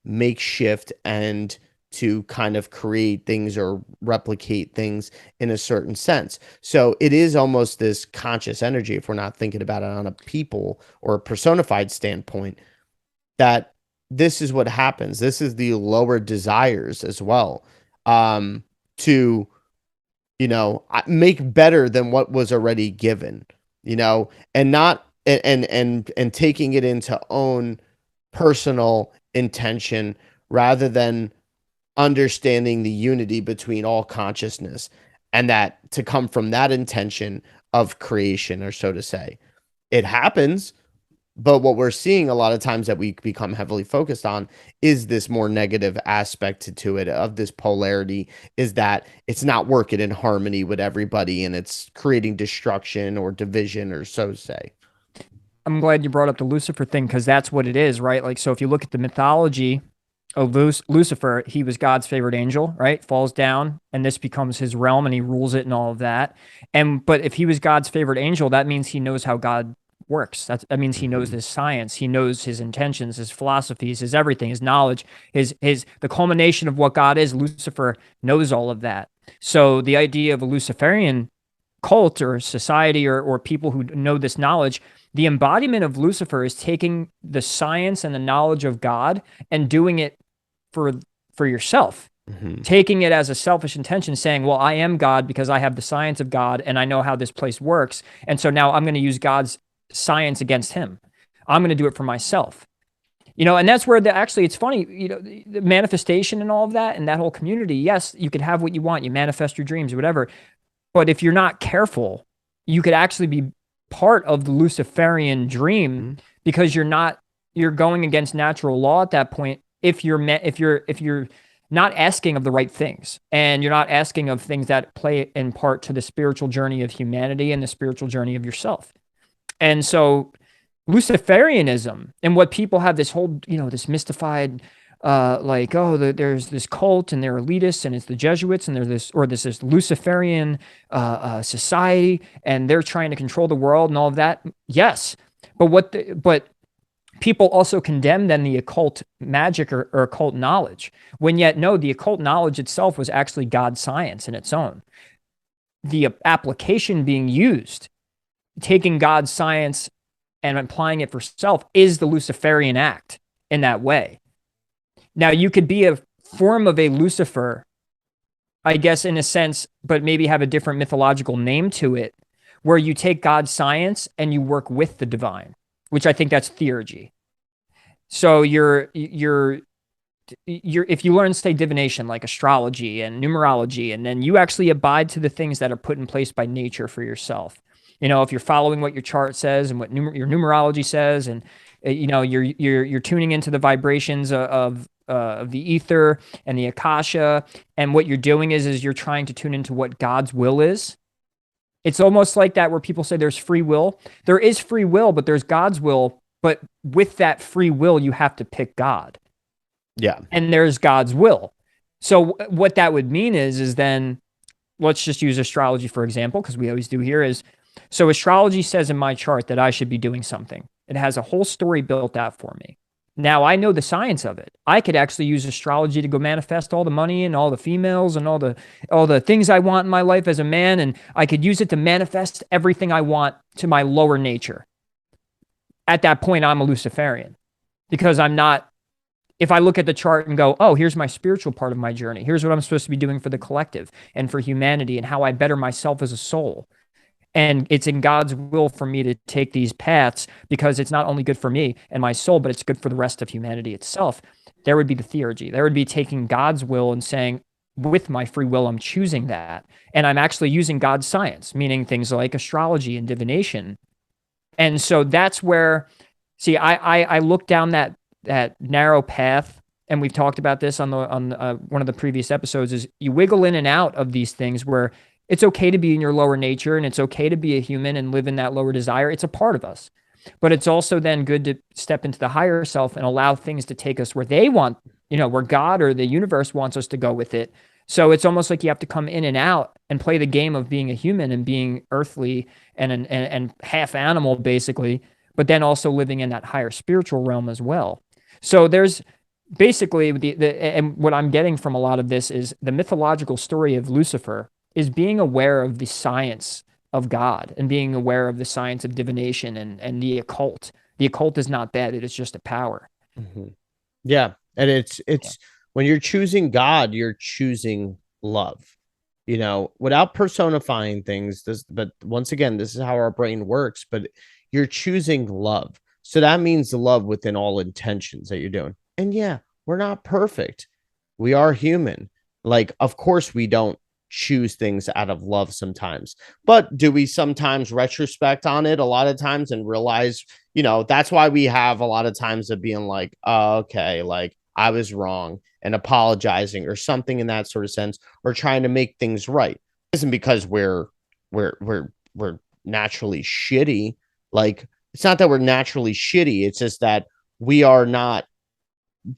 make shift and to kind of create things or replicate things in a certain sense. So it is almost this conscious energy, if we're not thinking about it on a people or a personified standpoint, that this is what happens. This is the lower desires as well, to, make better than what was already given, and not, and taking it into own personal intention rather than understanding the unity between all consciousness, and that to come from that intention of creation, or so to say. It happens, but what we're seeing a lot of times that we become heavily focused on is this more negative aspect to it, of this polarity, is that it's not working in harmony with everybody and it's creating destruction or division, or so to say. I'm glad you brought up the Lucifer thing because that's what it is, right? Like, so if you look at the mythology of Lucifer, he was God's favorite angel, right? Falls down, and this becomes his realm, and he rules it and all of that. But if he was God's favorite angel, that means he knows how God works. That means he knows Mm-hmm. his science, he knows his intentions, his philosophies, his everything, his knowledge, his the culmination of what God is. Lucifer knows all of that. So the idea of a Luciferian cult or society, or people who know this knowledge, the embodiment of Lucifer is taking the science and the knowledge of God and doing it for for yourself, Mm-hmm. taking it as a selfish intention, saying, well, I am God because I have the science of God and I know how this place works, and so now I'm going to use God's science against him. I'm going to do it for myself. And that's where actually it's funny, the manifestation and all of that and that whole community. Yes, you could have what you want, you manifest your dreams, whatever. But if you're not careful, you could actually be part of the Luciferian dream, Mm-hmm. because you're going against natural law at that point. If you're not asking of the right things, and you're not asking of things that play in part to the spiritual journey of humanity and the spiritual journey of yourself. And so Luciferianism, and what people have this whole, this mystified, like, oh, there's this cult and they're elitists and it's the Jesuits and there's this Luciferian society and they're trying to control the world and all of that. Yes. But people also condemn then the occult magic, or occult knowledge, when yet no, the occult knowledge itself was actually God's science in its own. The application being used, taking God's science and applying it for self, is the Luciferian act in that way. Now, you could be a form of a Lucifer, I guess, in a sense, but maybe have a different mythological name to it, where you take God's science and you work with the divine, which I think that's theurgy. So if you learn, say, divination, like astrology and numerology, and then you actually abide to the things that are put in place by nature for yourself. If you're following what your chart says and what your numerology says, and you're tuning into the vibrations of the ether and the akasha, and what you're doing is you're trying to tune into what God's will is. It's almost like that, where people say there's free will. There is free will, but there's God's will. But with that free will, you have to pick God. Yeah. And there's God's will. So what that would mean is then, let's just use astrology for example, because we always do here. So astrology says in my chart that I should be doing something. It has a whole story built out for me. Now I know the science of it. I could actually use astrology to go manifest all the money and all the females and all the things I want in my life as a man, and I could use it to manifest everything I want to my lower nature. At that point, I'm a Luciferian, because I'm not. If I look at the chart and go, oh, here's my spiritual part of my journey. Here's what I'm supposed to be doing for the collective and for humanity, and how I better myself as a soul. And it's in God's will for me to take these paths, because it's not only good for me and my soul, but it's good for the rest of humanity itself. There would be the theurgy. There would be taking God's will and saying, with my free will, I'm choosing that. And I'm actually using God's science, meaning things like astrology and divination. And so that's where, see, I look down that narrow path, and we've talked about this on one of the previous episodes, is you wiggle in and out of these things where it's okay to be in your lower nature, and it's okay to be a human and live in that lower desire. It's a part of us. But it's also then good to step into the higher self and allow things to take us where they want, where God or the universe wants us to go with it. So it's almost like you have to come in and out and play the game of being a human and being earthly and half animal, basically, but then also living in that higher spiritual realm as well. So there's basically and what I'm getting from a lot of this is the mythological story of Lucifer is being aware of the science of God and being aware of the science of divination and the occult. The occult is not bad, it is just a power. Mhm. Yeah. And Yeah. it's when you're choosing God, you're choosing love. Without personifying things, but once again, this is how our brain works, but you're choosing love. So that means the love within all intentions that you're doing. And yeah, we're not perfect. We are human. Like, of course, we don't choose things out of love sometimes, but do we sometimes retrospect on it a lot of times and realize, that's why we have a lot of times of being like, oh, okay, like I was wrong and apologizing or something in that sort of sense, or trying to make things right. It isn't because we're naturally shitty. Like, it's not that we're naturally shitty. It's just that we are not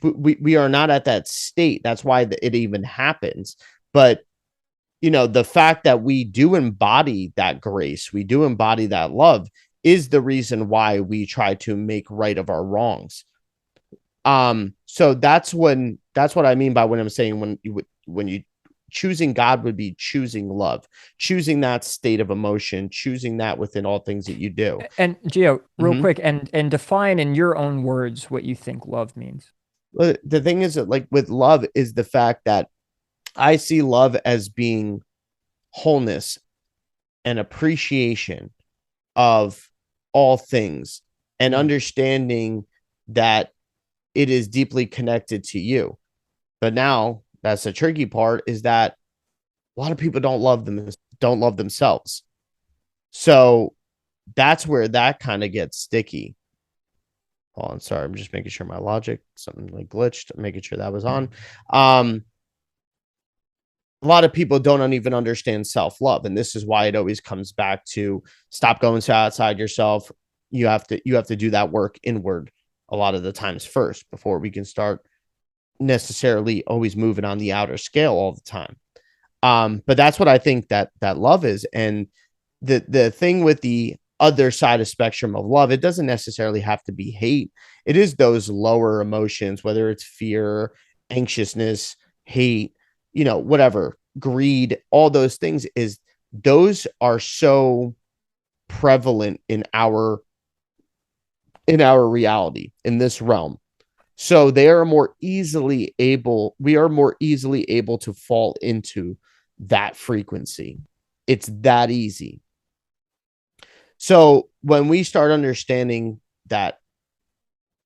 we are not at that state. That's why it even happens. But the fact that we do embody that grace, we do embody that love, is the reason why we try to make right of our wrongs. So that's what I mean by when I'm saying when you choosing God would be choosing love, choosing that state of emotion, choosing that within all things that you do. And Gio, real Mm-hmm. quick, and define in your own words what you think love means. The thing is that, like, with love is the fact that I see love as being wholeness and appreciation of all things, and Mm. understanding that it is deeply connected to you. But now that's the tricky part, is that a lot of people don't love themselves. So that's where that kind of gets sticky. Hold on, sorry, I'm just making sure my logic, something like glitched, making sure that was on. Um, a lot of people don't even understand self-love, and this is why it always comes back to stop going so outside yourself. You have to do that work inward a lot of the times first before we can start necessarily always moving on the outer scale all the time. But that's what I think that love is. And the thing with the other side of spectrum of love, it doesn't necessarily have to be hate. It is those lower emotions, whether it's fear, anxiousness, hate, whatever, greed, all those things, is those are so prevalent in our reality, in this realm. So we are more easily able to fall into that frequency. It's that easy. So when we start understanding that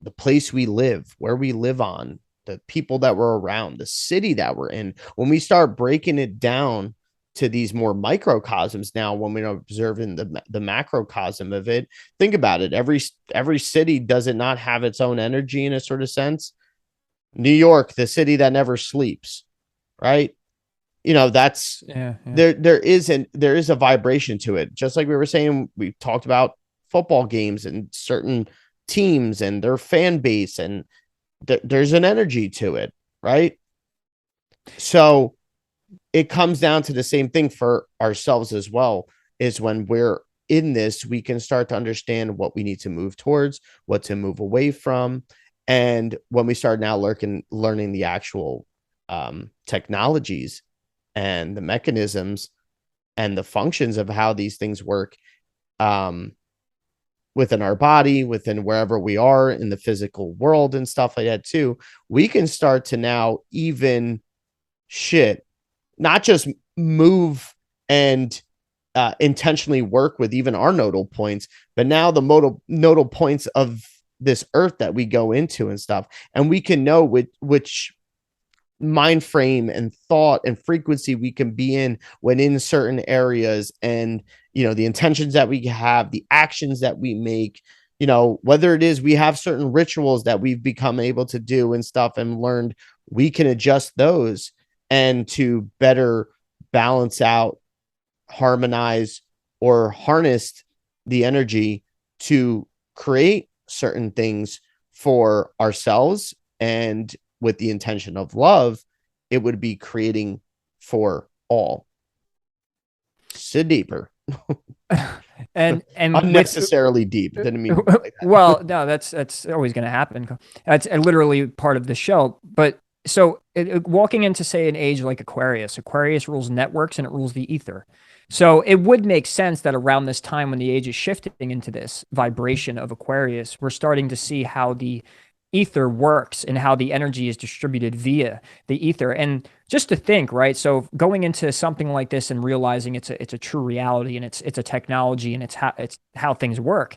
the place we live, where we live on, the people that we're around, the city that we're in, when we start breaking it down to these more microcosms, now when we're observing the macrocosm of it, think about it. Every city, does it not have its own energy in a sort of sense? New York, the city that never sleeps, right? That's Yeah, yeah. there is a vibration to it. Just like we were saying, we talked about football games and certain teams and their fan base, and there's an energy to it, right? So it comes down to the same thing for ourselves as well. Is when we're in this, we can start to understand what we need to move towards, what to move away from. And when we start now learning the actual technologies and the mechanisms and the functions of how these things work, um, within our body, within wherever we are in the physical world and stuff like that too, we can start to now even shit, not just move and intentionally work with even our nodal points, but now the nodal points of this earth that we go into and stuff. And we can know which mind frame and thought and frequency we can be in when in certain areas, and the intentions that we have, the actions that we make, whether it is we have certain rituals that we've become able to do and stuff and learned, we can adjust those and to better balance out, harmonize, or harness the energy to create certain things for ourselves. And with the intention of love, it would be creating for all. Sit deeper. And with Unnecessarily deep. Didn't mean to be like well, no, that's always going to happen. That's literally part of the show. But so walking into say an age like Aquarius, Aquarius rules networks and it rules the ether. So it would make sense that around this time when the age is shifting into this vibration of Aquarius, we're starting to see how the ether works and how the energy is distributed via the ether. And just to think, right? So going into something like this and realizing it's a true reality and it's a technology and it's how things work.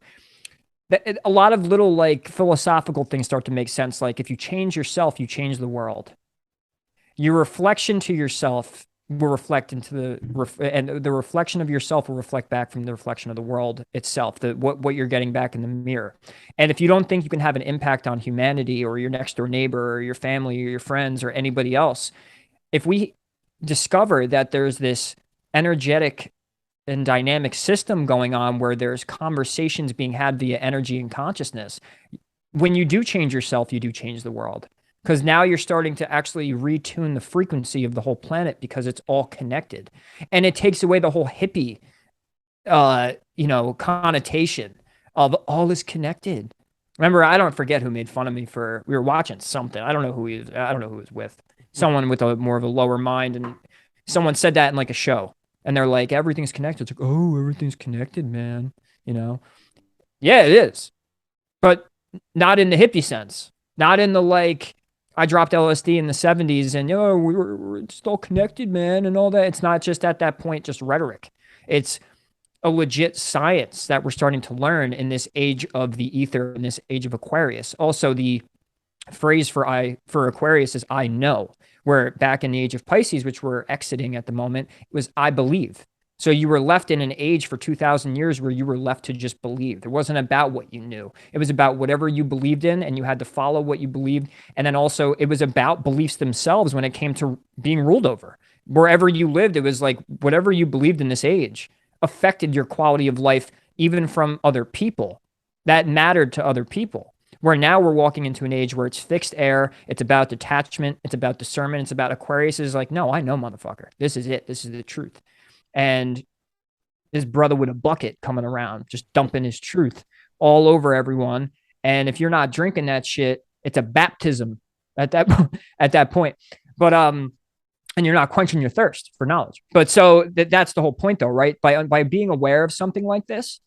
A lot of little like philosophical things start to make sense. Like if you change yourself, you change the world. Your reflection to yourself will reflect into and the reflection of yourself will reflect back from the reflection of the world itself, what you're getting back in the mirror. And if you don't think you can have an impact on humanity or your next door neighbor or your family or your friends or anybody else, if we discover that there's this energetic and dynamic system going on where there's conversations being had via energy and consciousness, when you do change yourself, you do change the world. Because now you're starting to actually retune the frequency of the whole planet because it's all connected. And it takes away the whole hippie connotation of all is connected. Remember, I don't forget who made fun of me for we were watching something. I don't know who he was, I don't know who he was with. Someone with a more of a lower mind, and someone said that in like a show. And they're like, everything's connected. It's like, oh, everything's connected, man. You know? Yeah, it is. But not in the hippie sense. Not in the like I dropped LSD in the 70s and we're just all connected, man, and all that. It's not just at that point just rhetoric. It's a legit science that we're starting to learn in this age of the ether, in this age of Aquarius. Also, the phrase for Aquarius is I know, where back in the age of Pisces, which we're exiting at the moment, it was I believe. So you were left in an age for 2,000 years where you were left to just believe. It wasn't about what you knew. It was about whatever you believed in, and you had to follow what you believed. And then also it was about beliefs themselves when it came to being ruled over. Wherever you lived, it was like whatever you believed in this age affected your quality of life, even from other people. That mattered to other people. Where now we're walking into an age where it's fixed air, it's about detachment, it's about discernment, it's about Aquarius is like, no, I know, motherfucker. This is it. This is the truth. And his brother with a bucket coming around, just dumping his truth all over everyone. And if you're not drinking that shit, it's a baptism at that at that point. But and you're not quenching your thirst for knowledge. But so that's the whole point, though, right? By being aware of something like this,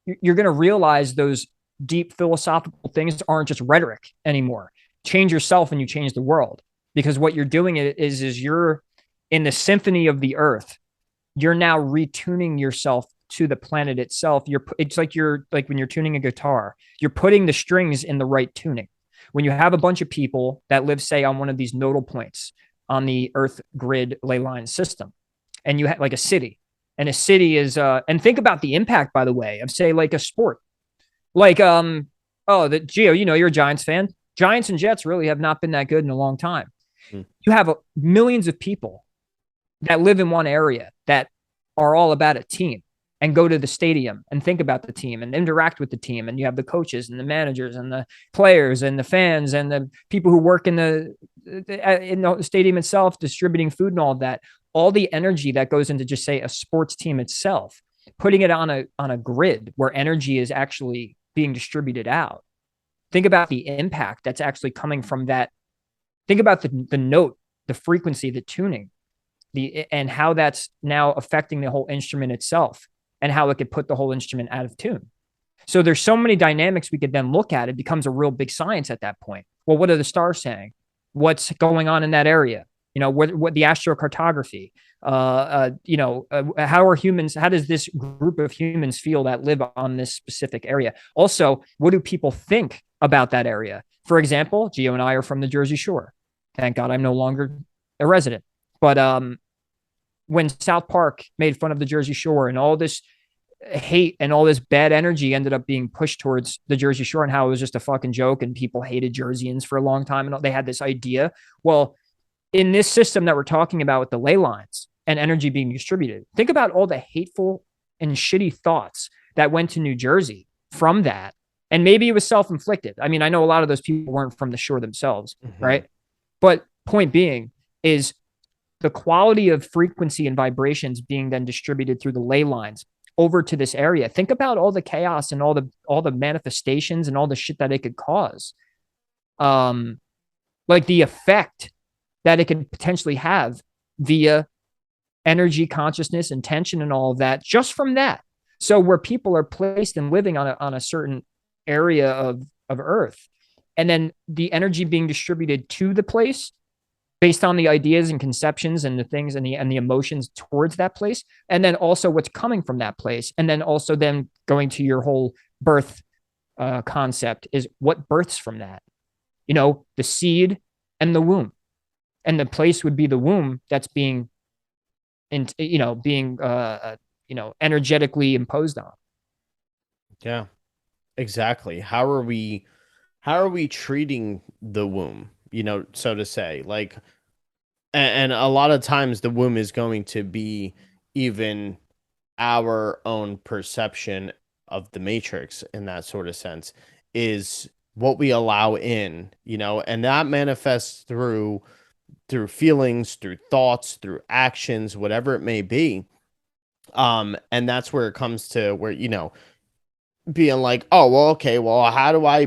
you're going to realize those deep philosophical things aren't just rhetoric anymore. Change yourself and you change the world, because what you're doing is you're in the symphony of the earth. You're now retuning yourself to the planet itself. It's like when you're tuning a guitar, you're putting the strings in the right tuning. When you have a bunch of people that live, say, on one of these nodal points on the earth grid ley line system, and you have like a city, and a city is and think about the impact, by the way, of say like a sport. Like the Geo, you're a Giants fan. Giants and Jets really have not been that good in a long time. You have millions of people that live in one area that are all about a team and go to the stadium and think about the team and interact with the team. And you have the coaches and the managers and the players and the fans and the people who work in the stadium itself, distributing food and all of that. All the energy that goes into just say a sports team itself, putting it on a grid where energy is actually being distributed out. Think about the impact that's actually coming from that. Think about the note, the frequency, the tuning, and how that's now affecting the whole instrument itself and how it could put the whole instrument out of tune. So there's so many dynamics we could then look at. It becomes a real big science at that point. Well, what are the stars saying? What's going on in that area? What the astrocartography, how are humans, how does this group of humans feel that live on this specific area? Also, what do people think about that area? For example, Gio and I are from the Jersey Shore. Thank God I'm no longer a resident. But when South Park made fun of the Jersey Shore and all this hate and all this bad energy ended up being pushed towards the Jersey Shore and how it was just a fucking joke and people hated Jerseyans for a long time and they had this idea. Well, in this system that we're talking about with the ley lines and energy being distributed, think about all the hateful and shitty thoughts that went to New Jersey from that. And maybe it was self-inflicted. I mean, I know a lot of those people weren't from the shore themselves, right? But point being is the quality of frequency and vibrations being then distributed through the ley lines over to this area. Think about all the chaos and all the manifestations and all the shit that it could cause. Um, like the effect that it could potentially have via energy, consciousness, intention, and all of that, just from that. So where people are placed and living on a certain area of Earth, and then the energy being distributed to the place based on the ideas and conceptions and the things and the emotions towards that place, and then also what's coming from that place, and then also then going to your whole birth concept is what births from that. You know, the seed and the womb, and the place would be the womb that's being, and being energetically imposed on. Yeah, exactly. How are we treating the womb, so to say? Like, and a lot of times the womb is going to be even our own perception of the matrix in that sort of sense, is what we allow in, and that manifests through feelings, through thoughts, through actions, whatever it may be. And that's where it comes to where, being like, oh, well, okay, well, how do I,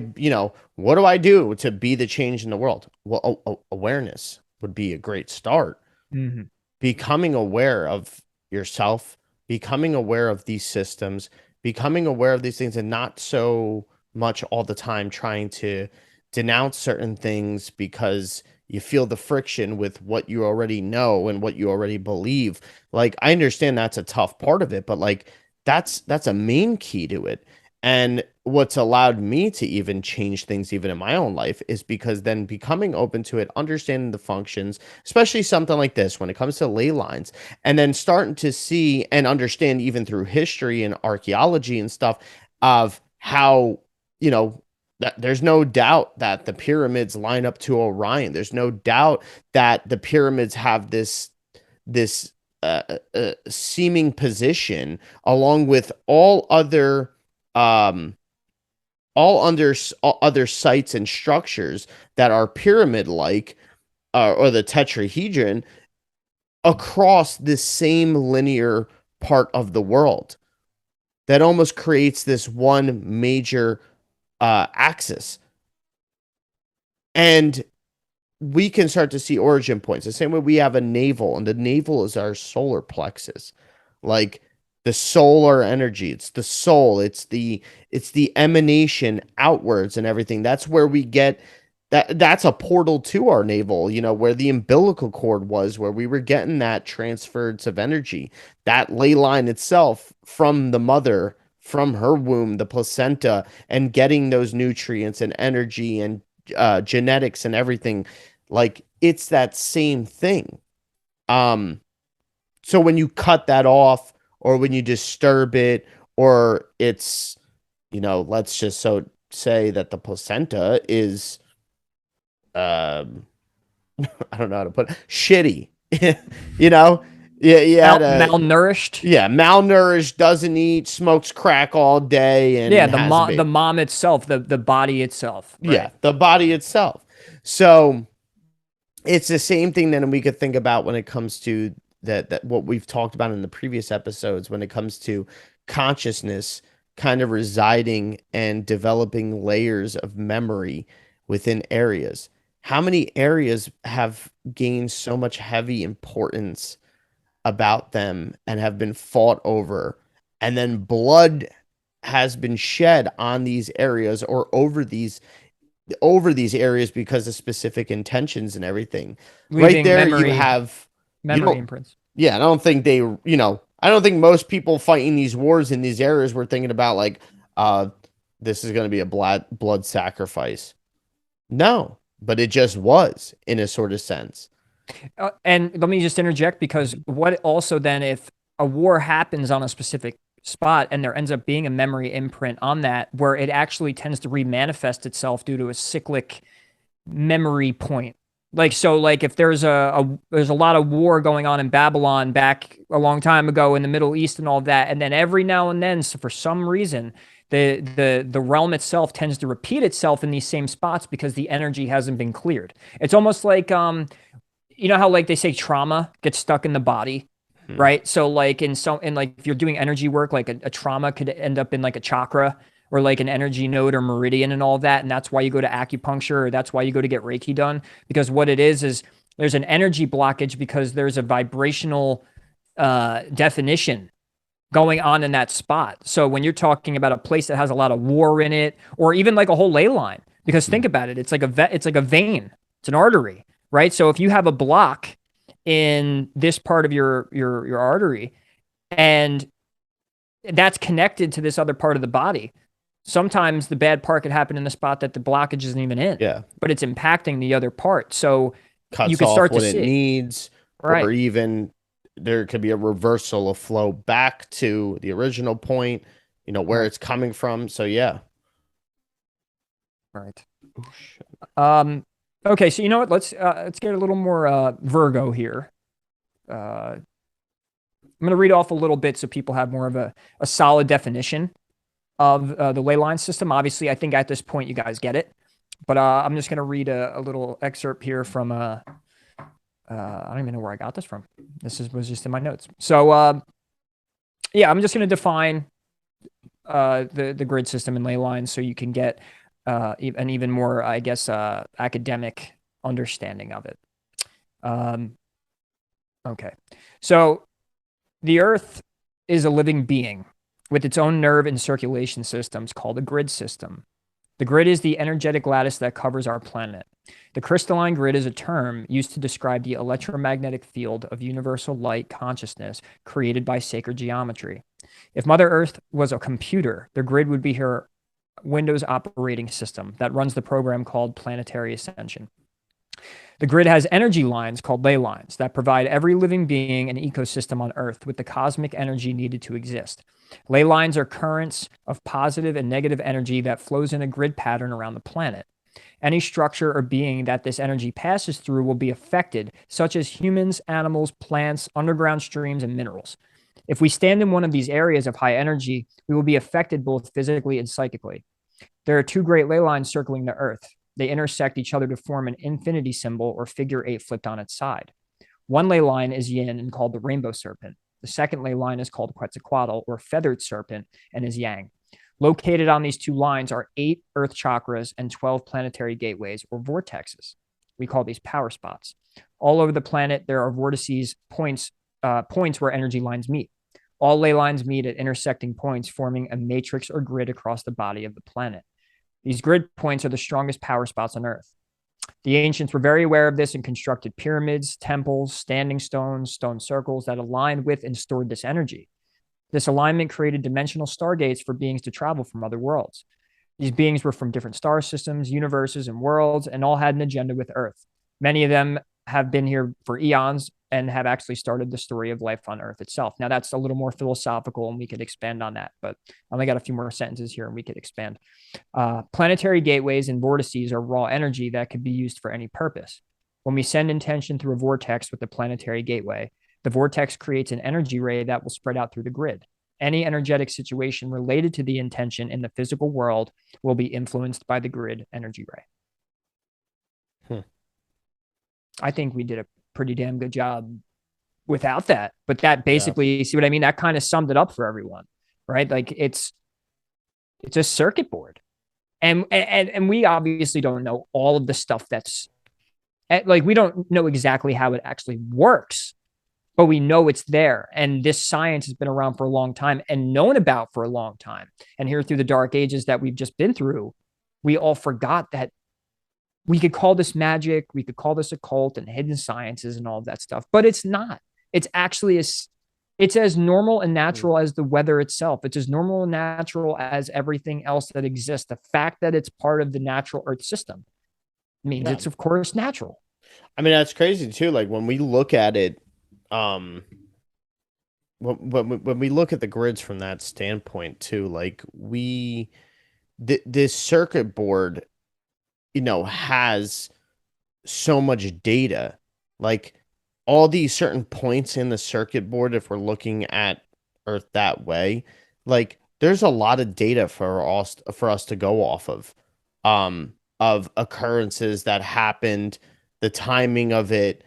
what do I do to be the change in the world? Well, awareness would be a great start. Mm-hmm. Becoming aware of yourself, becoming aware of these systems, becoming aware of these things, and not so much all the time trying to denounce certain things because you feel the friction with what you already know and what you already believe. Like, I understand that's a tough part of it, but like that's a main key to it. And what's allowed me to even change things even in my own life is because then becoming open to it, understanding the functions, especially something like this when it comes to ley lines, and then starting to see and understand even through history and archaeology and stuff of how, you know, that there's no doubt that the pyramids line up to Orion. There's no doubt that the pyramids have this seeming position along with um all other sites and structures that are pyramid like, or the tetrahedron, across this same linear part of the world that almost creates this one major axis. And we can start to see origin points the same way we have a navel, and the navel is our solar plexus, like the solar energy. It's the soul. It's the emanation outwards and everything. That's where we get that's a portal to our navel, where the umbilical cord was, where we were getting that transference of energy, that ley line itself from the mother, from her womb, the placenta, and getting those nutrients and energy and genetics and everything. Like, it's that same thing. Um, so when you cut that off, or when you disturb it, or it's, let's just say that the placenta is, um, I don't know how to put it, shitty, you know, yeah, you had Malnourished. yeah, malnourished, doesn't eat, smokes crack all day, Yeah, and has a the baby. mom itself, the body itself, Yeah, right? the body itself. So it's the same thing then we could think about when it comes to that what we've talked about in the previous episodes when it comes to consciousness kind of residing and developing layers of memory within areas. How many areas have gained so much heavy importance about them and have been fought over, and then blood has been shed on these areas or over these areas because of specific intentions and everything. Right Leaving there, you have, you memory don't, imprints. yeah, I don't think most people fighting these wars in these areas were thinking about like, uh, this is going to be a blood sacrifice. No, but it just was in a sort of sense. And let me just interject, because Mhm. what also then, if a war happens on a specific spot and there ends up being a memory imprint on that, where it actually tends to remanifest itself due to a cyclic memory point. Like, so like if there's there's a lot of war going on in Babylon back a long time ago in the Middle East and all that, and then every now and then, so for some reason, the realm itself tends to repeat itself in these same spots because the energy hasn't been cleared. It's almost like you know how like they say trauma gets stuck in the body. Hmm. right? So like in like if you're doing energy work, like a trauma could end up in like a chakra or like an energy node or meridian and all of that. And that's why you go to acupuncture or that's why you go to get Reiki done. Because what it is there's an energy blockage because there's a vibrational definition going on in that spot. So when you're talking about a place that has a lot of war in it, or even like a whole ley line, because think about it, it's like a vein, it's an artery, right? So if you have a block in this part of your artery, and that's connected to this other part of the body, sometimes the bad part could happen in the spot that the blockage isn't even in, Yeah. but it's impacting the other part. So you Cuts could off start to what it see, needs, or right, even there could be a reversal of flow back to the original point, where right, it's coming from. So yeah. right. Oh, shit. Um, okay, so you know what? Let's get a little more Virgo here. I'm going to read off a little bit so people have more of a solid definition of the ley line system. Obviously, I think at this point you guys get it, but I'm just going to read a little excerpt here from I don't even know where I got this from. Was just in my notes. So yeah, I'm just going to define the grid system and ley lines so you can get an even more, I guess, academic understanding of it. Um, okay. So the Earth is a living being with its own nerve and circulation systems called a grid system. The grid is the energetic lattice that covers our planet. The crystalline grid is a term used to describe the electromagnetic field of universal light consciousness created by sacred geometry. If Mother Earth was a computer, the grid would be her Windows operating system that runs the program called Planetary Ascension. The grid has energy lines called ley lines that provide every living being an ecosystem on Earth with the cosmic energy needed to exist. Ley lines are currents of positive and negative energy that flows in a grid pattern around the planet. Any structure or being that this energy passes through will be affected, such as humans, animals, plants, underground streams, and minerals. If we stand in one of these areas of high energy, we will be affected both physically and psychically. There are two great ley lines circling the Earth. They intersect each other to form an infinity symbol or figure eight flipped on its side. One ley line is yin and called the rainbow serpent. The second ley line is called Quetzalcoatl or feathered serpent and is yang. Located on these two lines are 8 earth chakras and 12 planetary gateways or vortexes. We call these power spots. All over the planet, there are vortices, points where energy lines meet. All ley lines meet at intersecting points, forming a matrix or grid across the body of the planet. These grid points are the strongest power spots on Earth. The ancients were very aware of this and constructed pyramids, temples, standing stones, stone circles that aligned with and stored this energy. This alignment created dimensional stargates for beings to travel from other worlds. These beings were from different star systems, universes, and worlds, and all had an agenda with Earth. Many of them have been here for eons and have actually started the story of life on Earth itself. Now, that's a little more philosophical, and we could expand on that, but I only got a few more sentences here, and we could expand. Planetary gateways and vortices are raw energy that could be used for any purpose. When we send intention through a vortex with the planetary gateway, the vortex creates an energy ray that will spread out through the grid. Any energetic situation related to the intention in the physical world will be influenced by the grid energy ray. Hmm. I think we did a pretty damn good job without that. But that Yeah. basically, see what I mean? That kind of summed it up for everyone, right? Like it's a circuit board. And we obviously don't know all of the stuff that's like we don't know exactly how it actually works, but we know it's there. And this science has been around for a long time and known about for a long time. And here through the dark ages that we've just been through, we all forgot that we could call this magic, we could call this occult and hidden sciences and all of that stuff, but it's not. It's actually it's as normal and Hmm. natural as the weather itself. It's as normal and natural as everything else that exists. The fact that it's part of the natural earth system means Yeah. it's of course natural. I mean, that's crazy too. Like when we look at it, um, when we look at the grids from that standpoint too, like this circuit board, has so much data. Like all these certain points in the circuit board, if we're looking at Earth that way, like there's a lot of data for us to go off of occurrences that happened, the timing of it,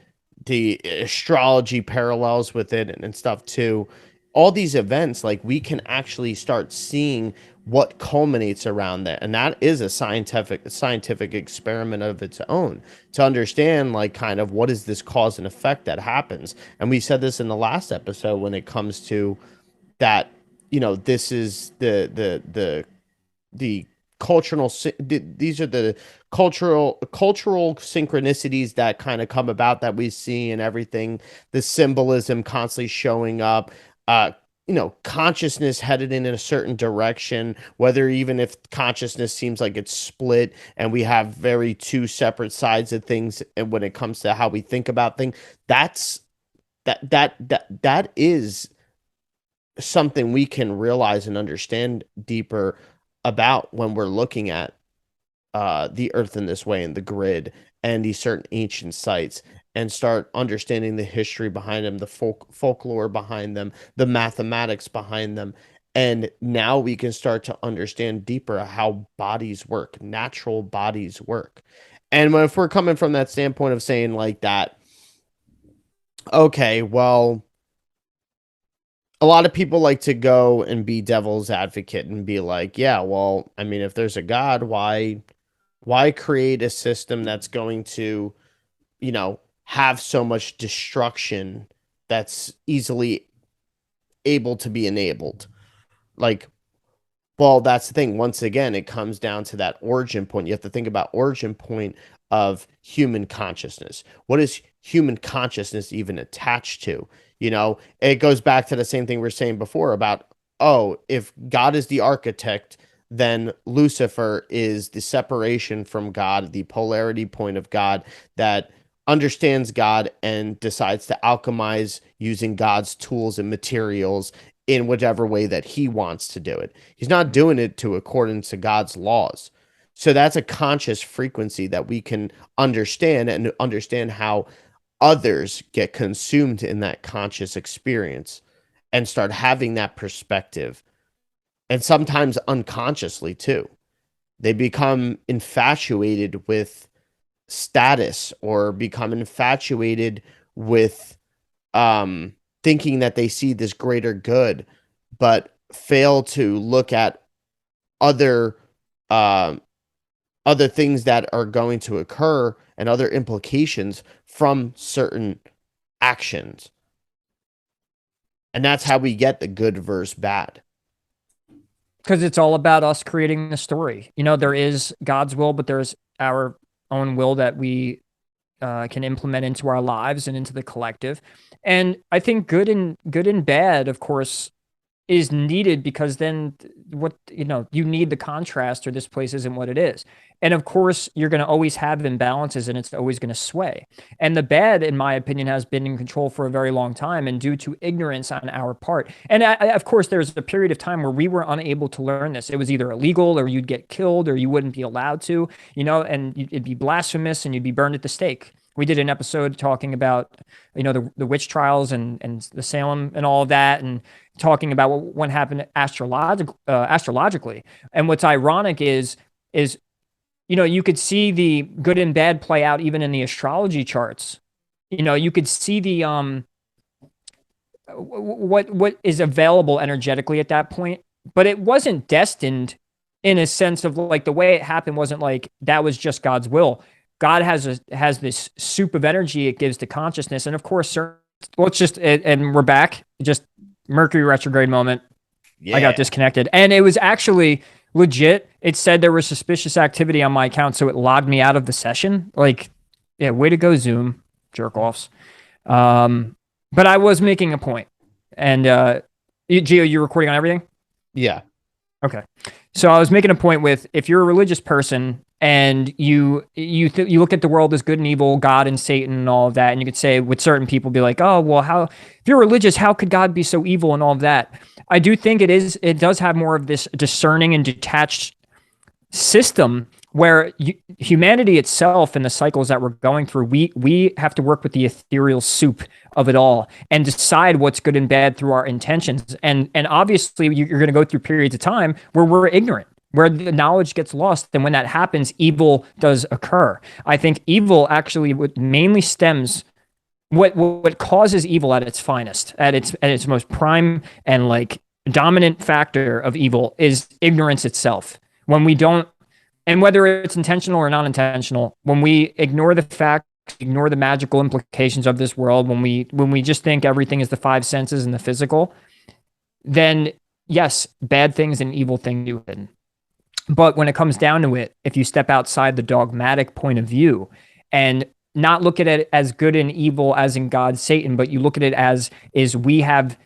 the astrology parallels with it and stuff too. All these events, like we can actually start seeing what culminates around that, and that is a scientific experiment of its own to understand like kind of what is this cause and effect that happens. And we said this in the last episode when it comes to that, this is the these are the cultural synchronicities that kind of come about that we see and everything, the symbolism constantly showing up, consciousness headed in a certain direction, whether even if consciousness seems like it's split and we have very two separate sides of things, and when it comes to how we think about things, that's that is something we can realize and understand deeper about when we're looking at the earth in this way and the grid and these certain ancient sites, and start understanding the history behind them, the folklore behind them, the mathematics behind them. And now we can start to understand deeper how bodies work, natural bodies work. And if we're coming from that standpoint of saying like that, okay, well, a lot of people like to go and be devil's advocate and be like, yeah, well, I mean, if there's a God, why create a system that's going to, have so much destruction that's easily able to be enabled? Like, well, that's the thing. Once again, it comes down to that origin point. You have to think about origin point of human consciousness. What is human consciousness even attached to? It goes back to the same thing we are saying before about, oh, if God is the architect, then Lucifer is the separation from God, the polarity point of God that understands God and decides to alchemize using God's tools and materials in whatever way that he wants to do it. He's not doing it to accordance to God's laws. So that's a conscious frequency that we can understand, and understand how others get consumed in that conscious experience and start having that perspective. And sometimes unconsciously too. They become infatuated with status, or become infatuated with thinking that they see this greater good, but fail to look at other uh, other things that are going to occur and other implications from certain actions. And that's how we get the good versus bad. Because it's all about us creating the story. There is God's will, but there's our own will that we can implement into our lives and into the collective. And I think good and bad, of course, is needed, because then you need the contrast, or this place isn't what it is. And of course, you're going to always have imbalances, and it's always going to sway. And the bad, in my opinion, has been in control for a very long time, and due to ignorance on our part. And of course, there's a period of time where we were unable to learn this. It was either illegal, or you'd get killed, or you wouldn't be allowed to, and it'd be blasphemous, and you'd be burned at the stake. We did an episode talking about, the witch trials and the Salem and all of that, and talking about what happened astrologically. And what's ironic is you could see the good and bad play out even in the astrology charts. You could see the what is available energetically at that point, but it wasn't destined, in a sense of like the way it happened wasn't like that was just God's will. God has this soup of energy it gives to consciousness, and of course, let's just and we're back. Just Mercury retrograde moment. Yeah. I got disconnected, and it was actually legit. It said there was suspicious activity on my account, so it logged me out of the session. Like, yeah, way to go, Zoom, jerk offs. But I was making a point, and Gio, you're recording on everything? Yeah. Okay. So I was making a point with, if you're a religious person and you look at the world as good and evil, God and Satan and all of that, and you could say with certain people, be like, oh, well, if you're religious, how could God be so evil and all of that? I do think it does have more of this discerning and detached system where humanity itself and the cycles that we're going through, we have to work with the ethereal soup of it all and decide what's good and bad through our intentions. And obviously you're going to go through periods of time where we're ignorant, where the knowledge gets lost. And when that happens, evil does occur. I think evil actually mainly stems what causes evil at its finest, at its most prime and like dominant factor of evil is ignorance itself. When we don't, and whether it's intentional or non-intentional, when we ignore the facts, ignore the magical implications of this world, when we just think everything is the five senses and the physical, then yes, bad things and evil things do happen. But when it comes down to it, if you step outside the dogmatic point of view and not look at it as good and evil as in God, Satan, but you look at it as is we have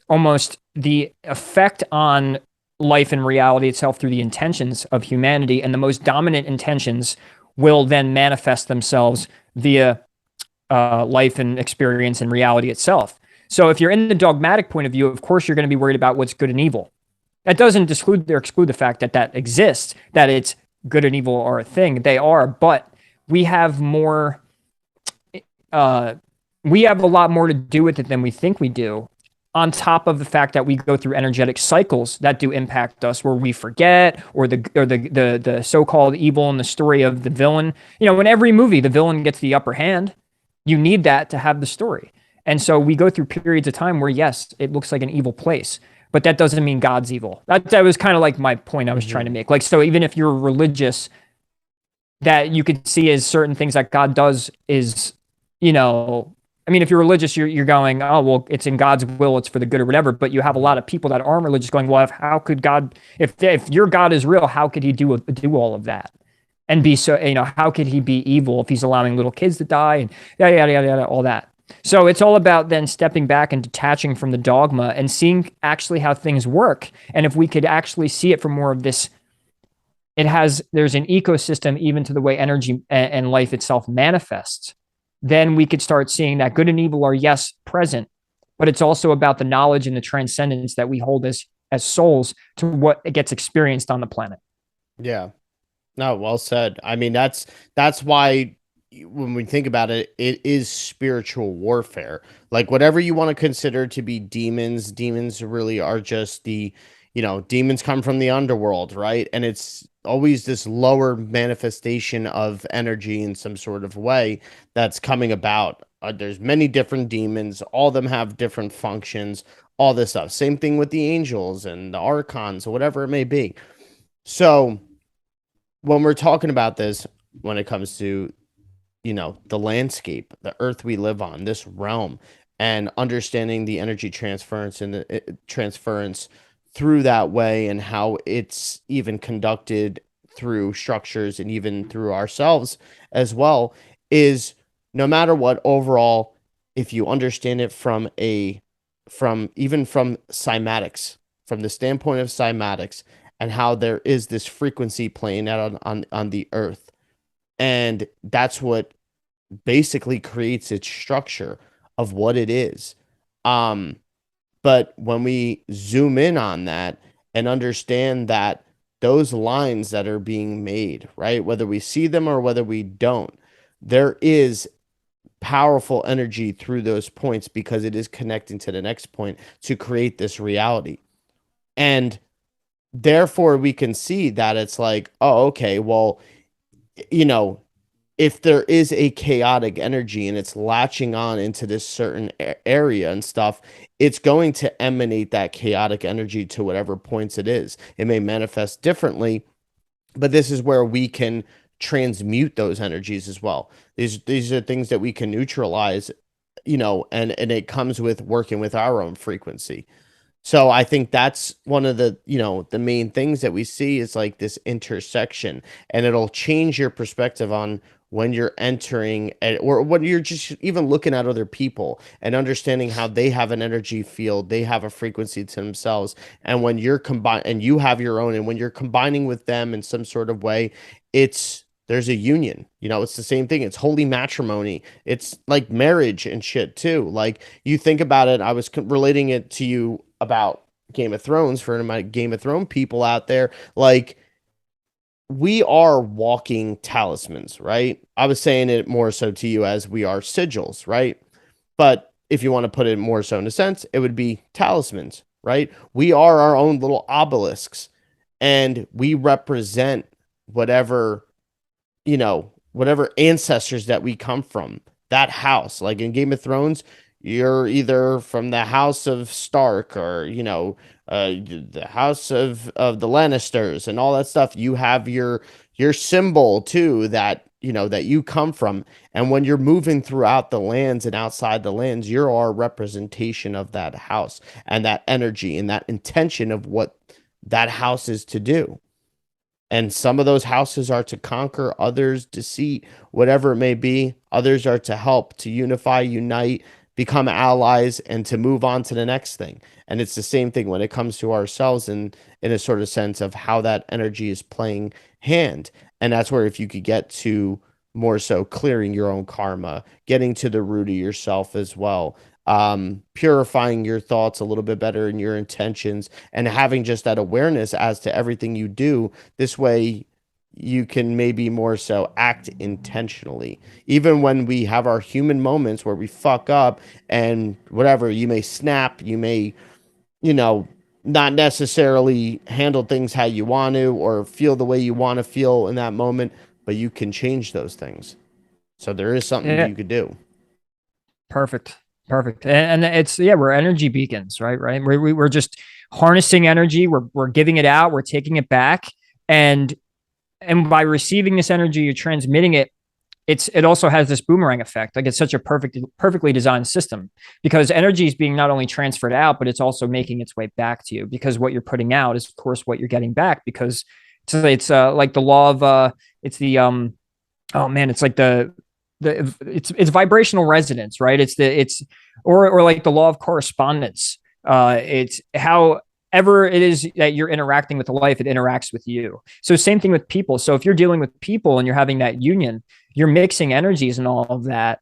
almost the effect on life and reality itself through the intentions of humanity, and the most dominant intentions will then manifest themselves via life and experience and reality itself. So if you're in the dogmatic point of view, of course you're going to be worried about what's good and evil. That doesn't exclude the fact that that exists, that it's good and evil are a thing. They are, but we have more. Uh, we have a lot more to do with it than we think we do. On top of the fact that we go through energetic cycles that do impact us, where we forget, or the so-called evil in the story of the villain. You know, in every movie, the villain gets the upper hand. You need that to have the story. And so we go through periods of time where, yes, it looks like an evil place, but that doesn't mean God's evil. That was kind of like my point I was trying to make. Like, so even if you're religious, that you could see as certain things that God does is, you know, I mean, if you're religious, you're going, oh, well, it's in God's will, it's for the good or whatever. But you have a lot of people that aren't religious going, well, how could God, if your God is real, how could he do all of that? And be so, you know, how could he be evil if he's allowing little kids to die and yada, yada, yada, yada, all that. So it's all about then stepping back and detaching from the dogma and seeing actually how things work. And if we could actually see it from more of this, there's an ecosystem even to the way energy and life itself manifests, then we could start seeing that good and evil are, yes, present, but it's also about the knowledge and the transcendence that we hold as souls to what gets experienced on the planet. Yeah. No, well said. I mean, that's why when we think about it, it is spiritual warfare. Like whatever you want to consider to be demons, demons really are just demons come from the underworld, right? And it's always this lower manifestation of energy in some sort of way that's coming about. There's many different demons, all of them have different functions, all this stuff. Same thing with the angels and the archons or whatever it may be. So when we're talking about this, when it comes to the landscape, the earth we live on, this realm, and understanding the energy transference and the transference through that way, and how it's even conducted through structures and even through ourselves as well, is no matter what, overall, if you understand it from cymatics, from the standpoint of cymatics, and how there is this frequency playing out on the earth, and that's what basically creates its structure of what it is. But when we zoom in on that and understand that those lines that are being made, right, whether we see them or whether we don't, there is powerful energy through those points because it is connecting to the next point to create this reality. And therefore, we can see that it's like, oh, okay, well, you know, if there is a chaotic energy and it's latching on into this certain area and stuff, it's going to emanate that chaotic energy to whatever points it is. It may manifest differently, but this is where we can transmute those energies as well. These are things that we can neutralize, and it comes with working with our own frequency. So I think that's one of the main things that we see is like this intersection, and it'll change your perspective on when you're entering or when you're just even looking at other people and understanding how they have an energy field, they have a frequency to themselves. And when you're combined and you have your own, and when you're combining with them in some sort of way, there's a union. It's the same thing. It's holy matrimony. It's like marriage and shit too. Like you think about it, I was relating it to you about Game of Thrones for my Game of Thrones people out there. Like we are walking talismans, right? I was saying it more so to you as we are sigils, right? But if you want to put it more so in a sense, it would be talismans, right? We are our own little obelisks, and we represent whatever, whatever ancestors that we come from. that house. Like in Game of Thrones, you're either from the house of Stark or, the house of the Lannisters and all that stuff. You have your symbol too that that you come from. And when you're moving throughout the lands and outside the lands, you're our representation of that house and that energy and that intention of what that house is to do. And some of those houses are to conquer, others deceit, whatever it may be. Others are to help, to unify, unite, become allies, and to move on to the next thing. And it's the same thing when it comes to ourselves in a sort of sense of how that energy is playing hand. And that's where if you could get to more so clearing your own karma, getting to the root of yourself as well, purifying your thoughts a little bit better in your intentions and having just that awareness as to everything you do. This way, you can maybe more so act intentionally. Even when we have our human moments where we fuck up and whatever, you may snap, you may, you know, not necessarily handle things how you want to or feel the way you want to feel in that moment, but you can change those things. So there is something Yeah. you could do. Perfect. Perfect. And it's, yeah, we're energy beacons, right? Right. We're just harnessing energy. We're giving it out. We're taking it back. And, and by receiving this energy, you're transmitting it. It also has this boomerang effect. Like it's such a perfectly designed system because energy is being not only transferred out, but it's also making its way back to you because what you're putting out is of course what you're getting back because it's like the law of, it's the, oh man, it's like it's vibrational resonance, right? Or like the law of correspondence. It's however it is that you're interacting with the life, it interacts with you. So same thing with people. So if you're dealing with people and you're having that union, you're mixing energies and all of that.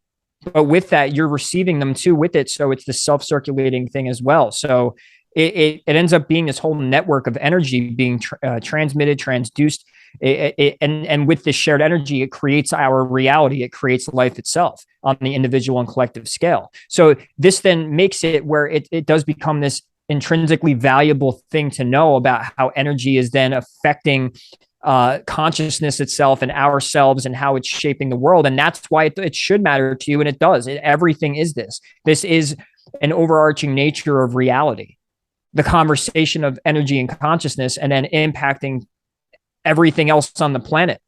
But with that, you're receiving them too with it. So it's the self-circulating thing as well. So it ends up being this whole network of energy being transmitted, transduced, and with this shared energy, it creates our reality. It creates life itself on the individual and collective scale. So this then makes it where it does become this intrinsically valuable thing to know about how energy is then affecting consciousness itself and ourselves and how it's shaping the world. And that's why it should matter to you. And it does. Everything is this. This is an overarching nature of reality, the conversation of energy and consciousness, and then impacting everything else on the planet.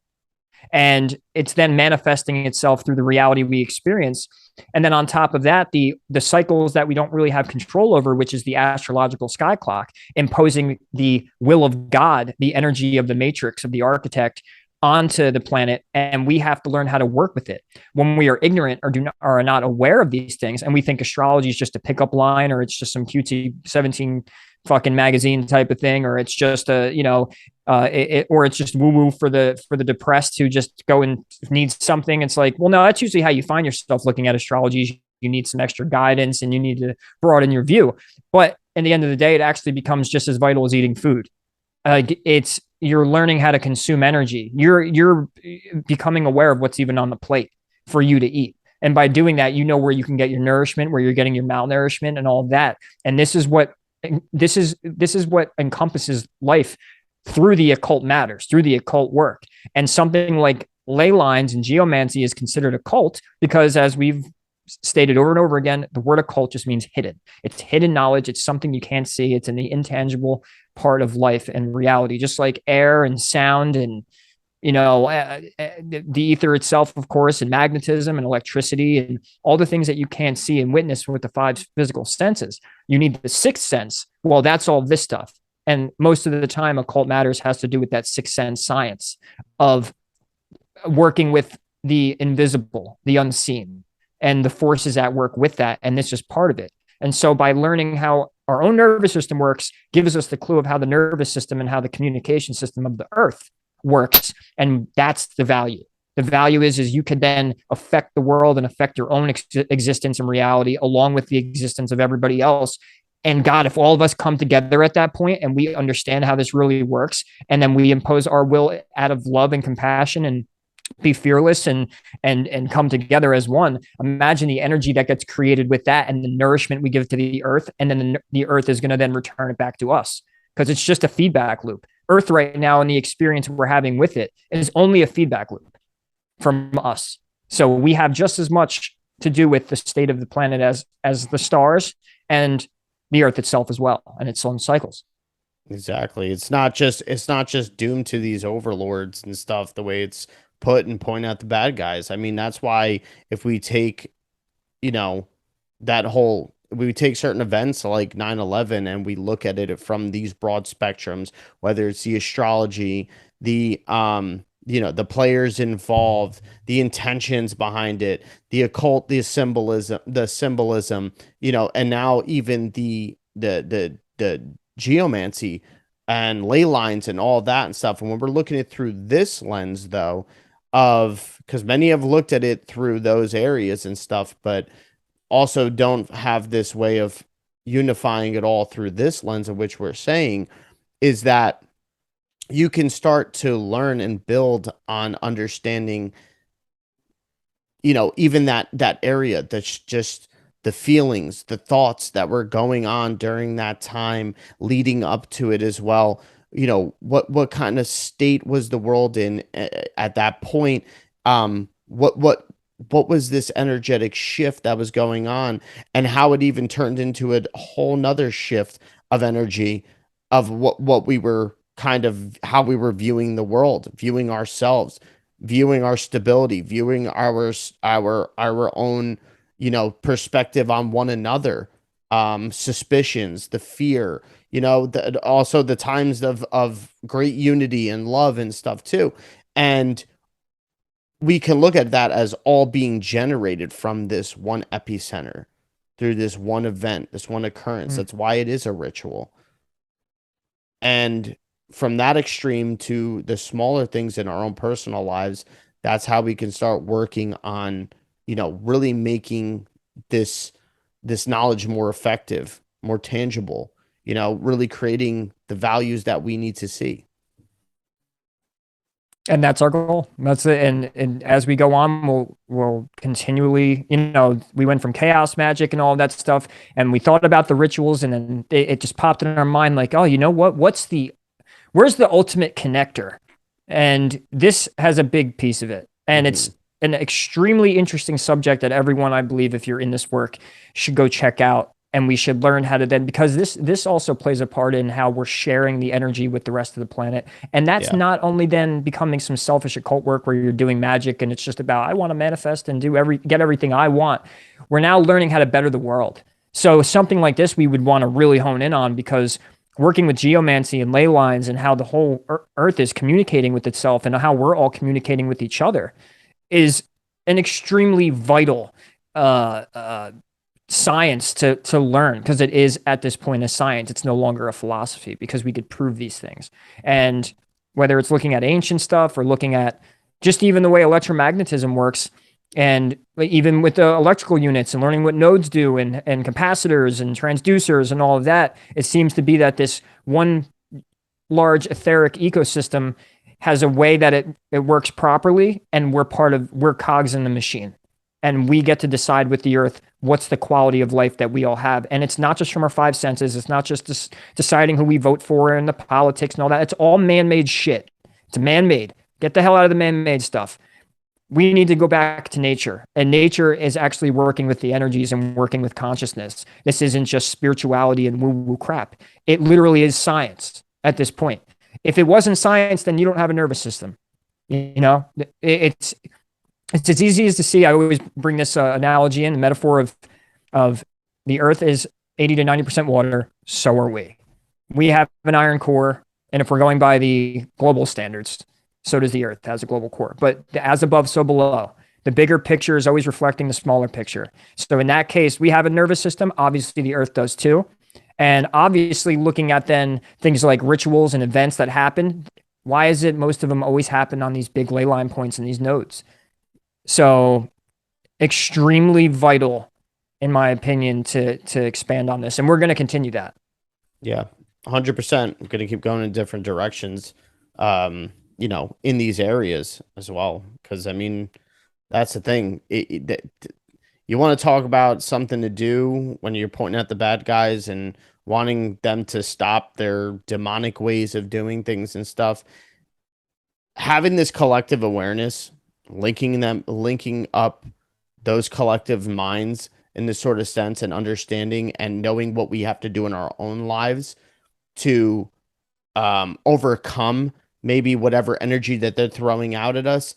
And it's then manifesting itself through the reality we experience. And then on top of that, the cycles that we don't really have control over, which is the astrological sky clock, imposing the will of God, the energy of the matrix of the architect onto the planet. And we have to learn how to work with it. When we are ignorant or are not aware of these things, and we think astrology is just a pickup line, or it's just some cutesy 17 fucking magazine type of thing, or it's just a, or it's just woo woo for the depressed who just go and need something. It's like, well, no, that's usually how you find yourself looking at astrology. You need some extra guidance and you need to broaden your view. But in the end of the day, it actually becomes just as vital as eating food. You're learning how to consume energy. You're becoming aware of what's even on the plate for you to eat. And by doing that, you know where you can get your nourishment, where you're getting your malnourishment and all of that. And this is what encompasses life through the occult matters, through the occult work. And something like ley lines and geomancy is considered occult because, as we've stated over and over again, the word occult just means hidden. It's hidden knowledge. It's something you can't see. It's in the intangible part of life and reality, just like air and sound and, the ether itself, of course, and magnetism and electricity and all the things that you can't see and witness with the five physical senses. You need the sixth sense. Well, that's all this stuff. And most of the time, occult matters has to do with that sixth sense science of working with the invisible, the unseen, and the forces at work with that. And this is part of it. And so by learning how our own nervous system works, gives us the clue of how the nervous system and how the communication system of the earth works. And that's the value. The value is you can then affect the world and affect your own existence and reality along with the existence of everybody else. And God, if all of us come together at that point and we understand how this really works, and then we impose our will out of love and compassion and be fearless and come together as one, imagine the energy that gets created with that and the nourishment we give to the earth. And then the earth is going to then return it back to us because it's just a feedback loop. Earth right now and the experience we're having with it is only a feedback loop from us. So we have just as much to do with the state of the planet as the stars and the Earth itself as well, and its own cycles. Exactly. It's not just doomed to these overlords and stuff the way it's put and point out the bad guys. I mean, that's why if we take, you know, that whole we take certain events like 9/11 and we look at it from these broad spectrums, whether it's the astrology, the players involved, the intentions behind it, the occult, the symbolism, and now even the geomancy and ley lines and all that and stuff. And when we're looking at it through this lens, though, of because many have looked at it through those areas and stuff, but also don't have this way of unifying it all through this lens of which we're saying is that you can start to learn and build on understanding, even that area that's just the feelings, the thoughts that were going on during that time leading up to it as well. What kind of state was the world in at that point? What was this energetic shift that was going on, and how it even turned into a whole nother shift of energy of what we were kind of how we were viewing the world, viewing ourselves, viewing our stability, viewing our own, perspective on one another, suspicions, the fear, also the times of great unity and love and stuff too. And we can look at that as all being generated from this one epicenter through this one event, this one occurrence. Mm. That's why it is a ritual. And from that extreme to the smaller things in our own personal lives, that's how we can start working on, really making this this knowledge more effective, more tangible, really creating the values that we need to see. And that's our goal. That's it. And as we go on, we'll continually, we went from chaos magic and all that stuff, and we thought about the rituals, and then it just popped in our mind like, oh, you know what? Where's the ultimate connector? And this has a big piece of it. And it's Mhm. an extremely interesting subject that everyone, I believe, if you're in this work, should go check out. And we should learn how to then, because this also plays a part in how we're sharing the energy with the rest of the planet. And that's Yeah. not only then becoming some selfish occult work where you're doing magic and it's just about, I want to manifest and get everything I want. We're now learning how to better the world. So something like this, we would want to really hone in on, because working with geomancy and ley lines and how the whole earth is communicating with itself and how we're all communicating with each other is an extremely vital uh, uh, science to learn, because it is at this point a science. It's no longer a philosophy because we could prove these things. And whether it's looking at ancient stuff or looking at just even the way electromagnetism works, and even with the electrical units and learning what nodes do and capacitors and transducers and all of that, it seems to be that this one large etheric ecosystem has a way that it works properly, and we're cogs in the machine, and we get to decide with the earth what's the quality of life that we all have. And it's not just from our five senses. It's not just deciding who we vote for and the politics and all that. It's all man-made shit. It's man-made. Get the hell out of the man-made stuff. We need to go back to nature, and nature is actually working with the energies and working with consciousness. This isn't just spirituality and woo-woo crap. It literally is science at this point. If it wasn't science, then you don't have a nervous system. It's as easy as to see. I always bring this analogy in, the metaphor of the earth is 80 to 90% water. So are we. We have an iron core. And if we're going by the global standards, so does the earth, has a global core. But as above, so below. The bigger picture is always reflecting the smaller picture. So in that case, we have a nervous system. Obviously, the earth does too. And obviously, looking at then things like rituals and events that happen, why is it most of them always happen on these big ley line points and these nodes? So extremely vital, in my opinion, to expand on this. And we're going to continue that. Yeah, 100%. I'm going to keep going in different directions, in these areas as well. Because, I mean, that's the thing. You want to talk about something to do when you're pointing at the bad guys and wanting them to stop their demonic ways of doing things and stuff. Having this collective awareness, linking up those collective minds in this sort of sense, and understanding and knowing what we have to do in our own lives to overcome maybe whatever energy that they're throwing out at us.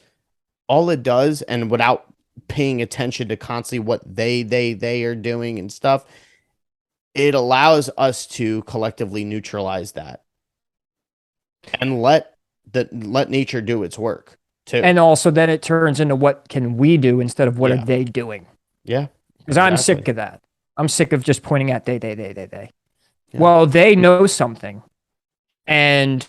All it does, and without paying attention to constantly what they are doing and stuff, it allows us to collectively neutralize that and let nature do its work too. And also then it turns into what can we do instead of what are Yeah. they doing? Yeah. Because I'm sick Exactly. of that. I'm sick of just pointing at they. Yeah. Well, they know something. And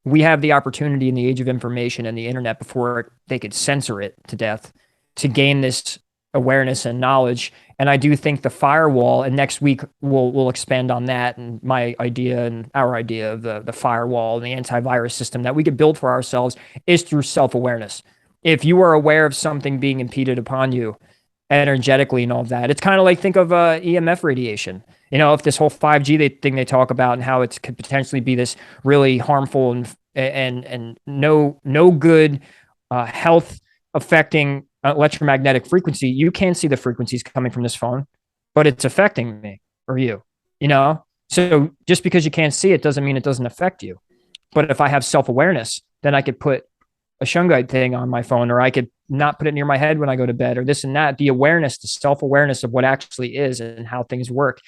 we have the opportunity in the age of information and the internet before they could censor it to death to gain this awareness and knowledge. And I do think the firewall, and next week we'll expand on that and my idea and our idea of the firewall and the antivirus system that we could build for ourselves is through self-awareness. If you are aware of something being impeded upon you energetically and all of that, it's kind of like think of EMF radiation. You know, if this whole 5G thing they talk about and how it could potentially be this really harmful and no good health affecting electromagnetic frequency, you can't see the frequencies coming from this phone, but it's affecting me or you, you know? So just because you can't see it doesn't mean it doesn't affect you. But if I have self-awareness, then I could put a shungite thing on my phone, or I could not put it near my head when I go to bed, or this and that. The awareness, the self-awareness of what actually is and how things work,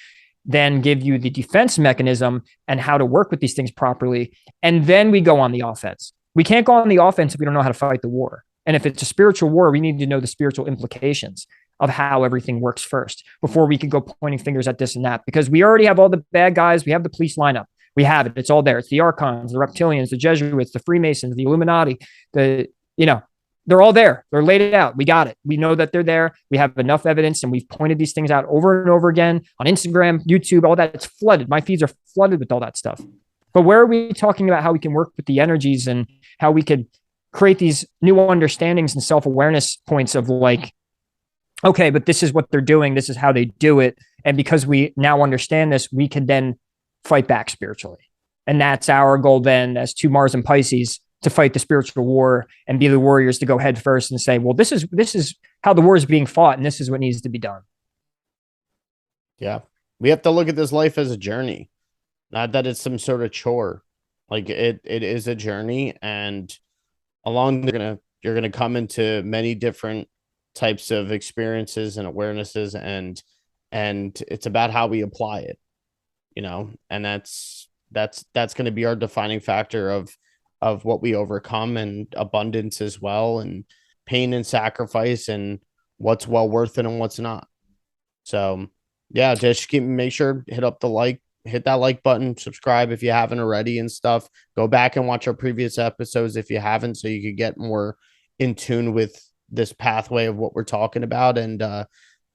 then give you the defense mechanism and how to work with these things properly. And then we go on the offense. We can't go on the offense if we don't know how to fight the war. And if it's a spiritual war, we need to know the spiritual implications of how everything works first before we can go pointing fingers at this and that, because we already have all the bad guys. We have the police lineup. We have it. It's all there. It's the archons, the reptilians, the Jesuits, the Freemasons, the Illuminati, you know, they're all there. They're laid out. We got it. We know that they're there. We have enough evidence, and we've pointed these things out over and over again on Instagram, YouTube, all that. It's flooded. My feeds are flooded with all that stuff. But where are we talking about how we can work with the energies and how we could create these new understandings and self-awareness points of like, okay, but this is what they're doing. This is how they do it. And because we now understand this, we can then fight back spiritually. And that's our goal then as two Mars and Pisces, to fight the spiritual war and be the warriors to go head first and say, well, this is how the war is being fought, and this is what needs to be done. Yeah. We have to look at this life as a journey, not that it's some sort of chore. Like it is a journey, and along you're gonna come into many different types of experiences and awarenesses, and it's about how we apply it, you know, and that's going to be our defining factor of what we overcome, and abundance as well, and pain and sacrifice, and what's well worth it and what's not. So yeah, just make sure hit that like button, subscribe if you haven't already and stuff. Go back and watch our previous episodes if you haven't, so you could get more in tune with this pathway of what we're talking about. And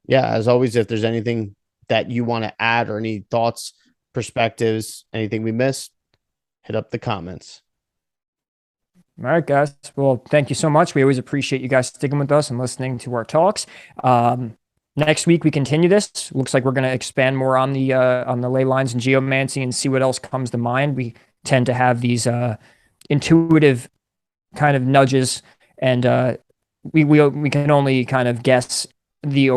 yeah, as always, if there's anything that you want to add or any thoughts, perspectives, anything we missed, hit up the comments. All right, guys. Well, thank you so much. We always appreciate you guys sticking with us and listening to our talks. Next week we continue this. Looks like we're going to expand more on the ley lines and geomancy and see what else comes to mind. We tend to have these intuitive kind of nudges, and we can only kind of guess the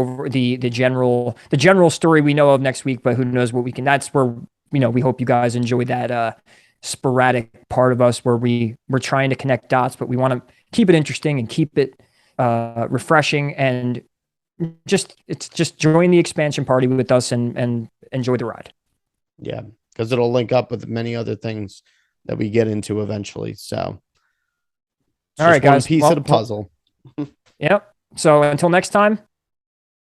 general story we know of next week, but who knows what we can. That's where we hope you guys enjoy that sporadic part of us where we're trying to connect dots, but we want to keep it interesting and keep it refreshing, and it's just join the expansion party with us and enjoy the ride. Yeah, because it'll link up with many other things that we get into eventually. So all right, guys. One piece of the puzzle. Yep. So until next time,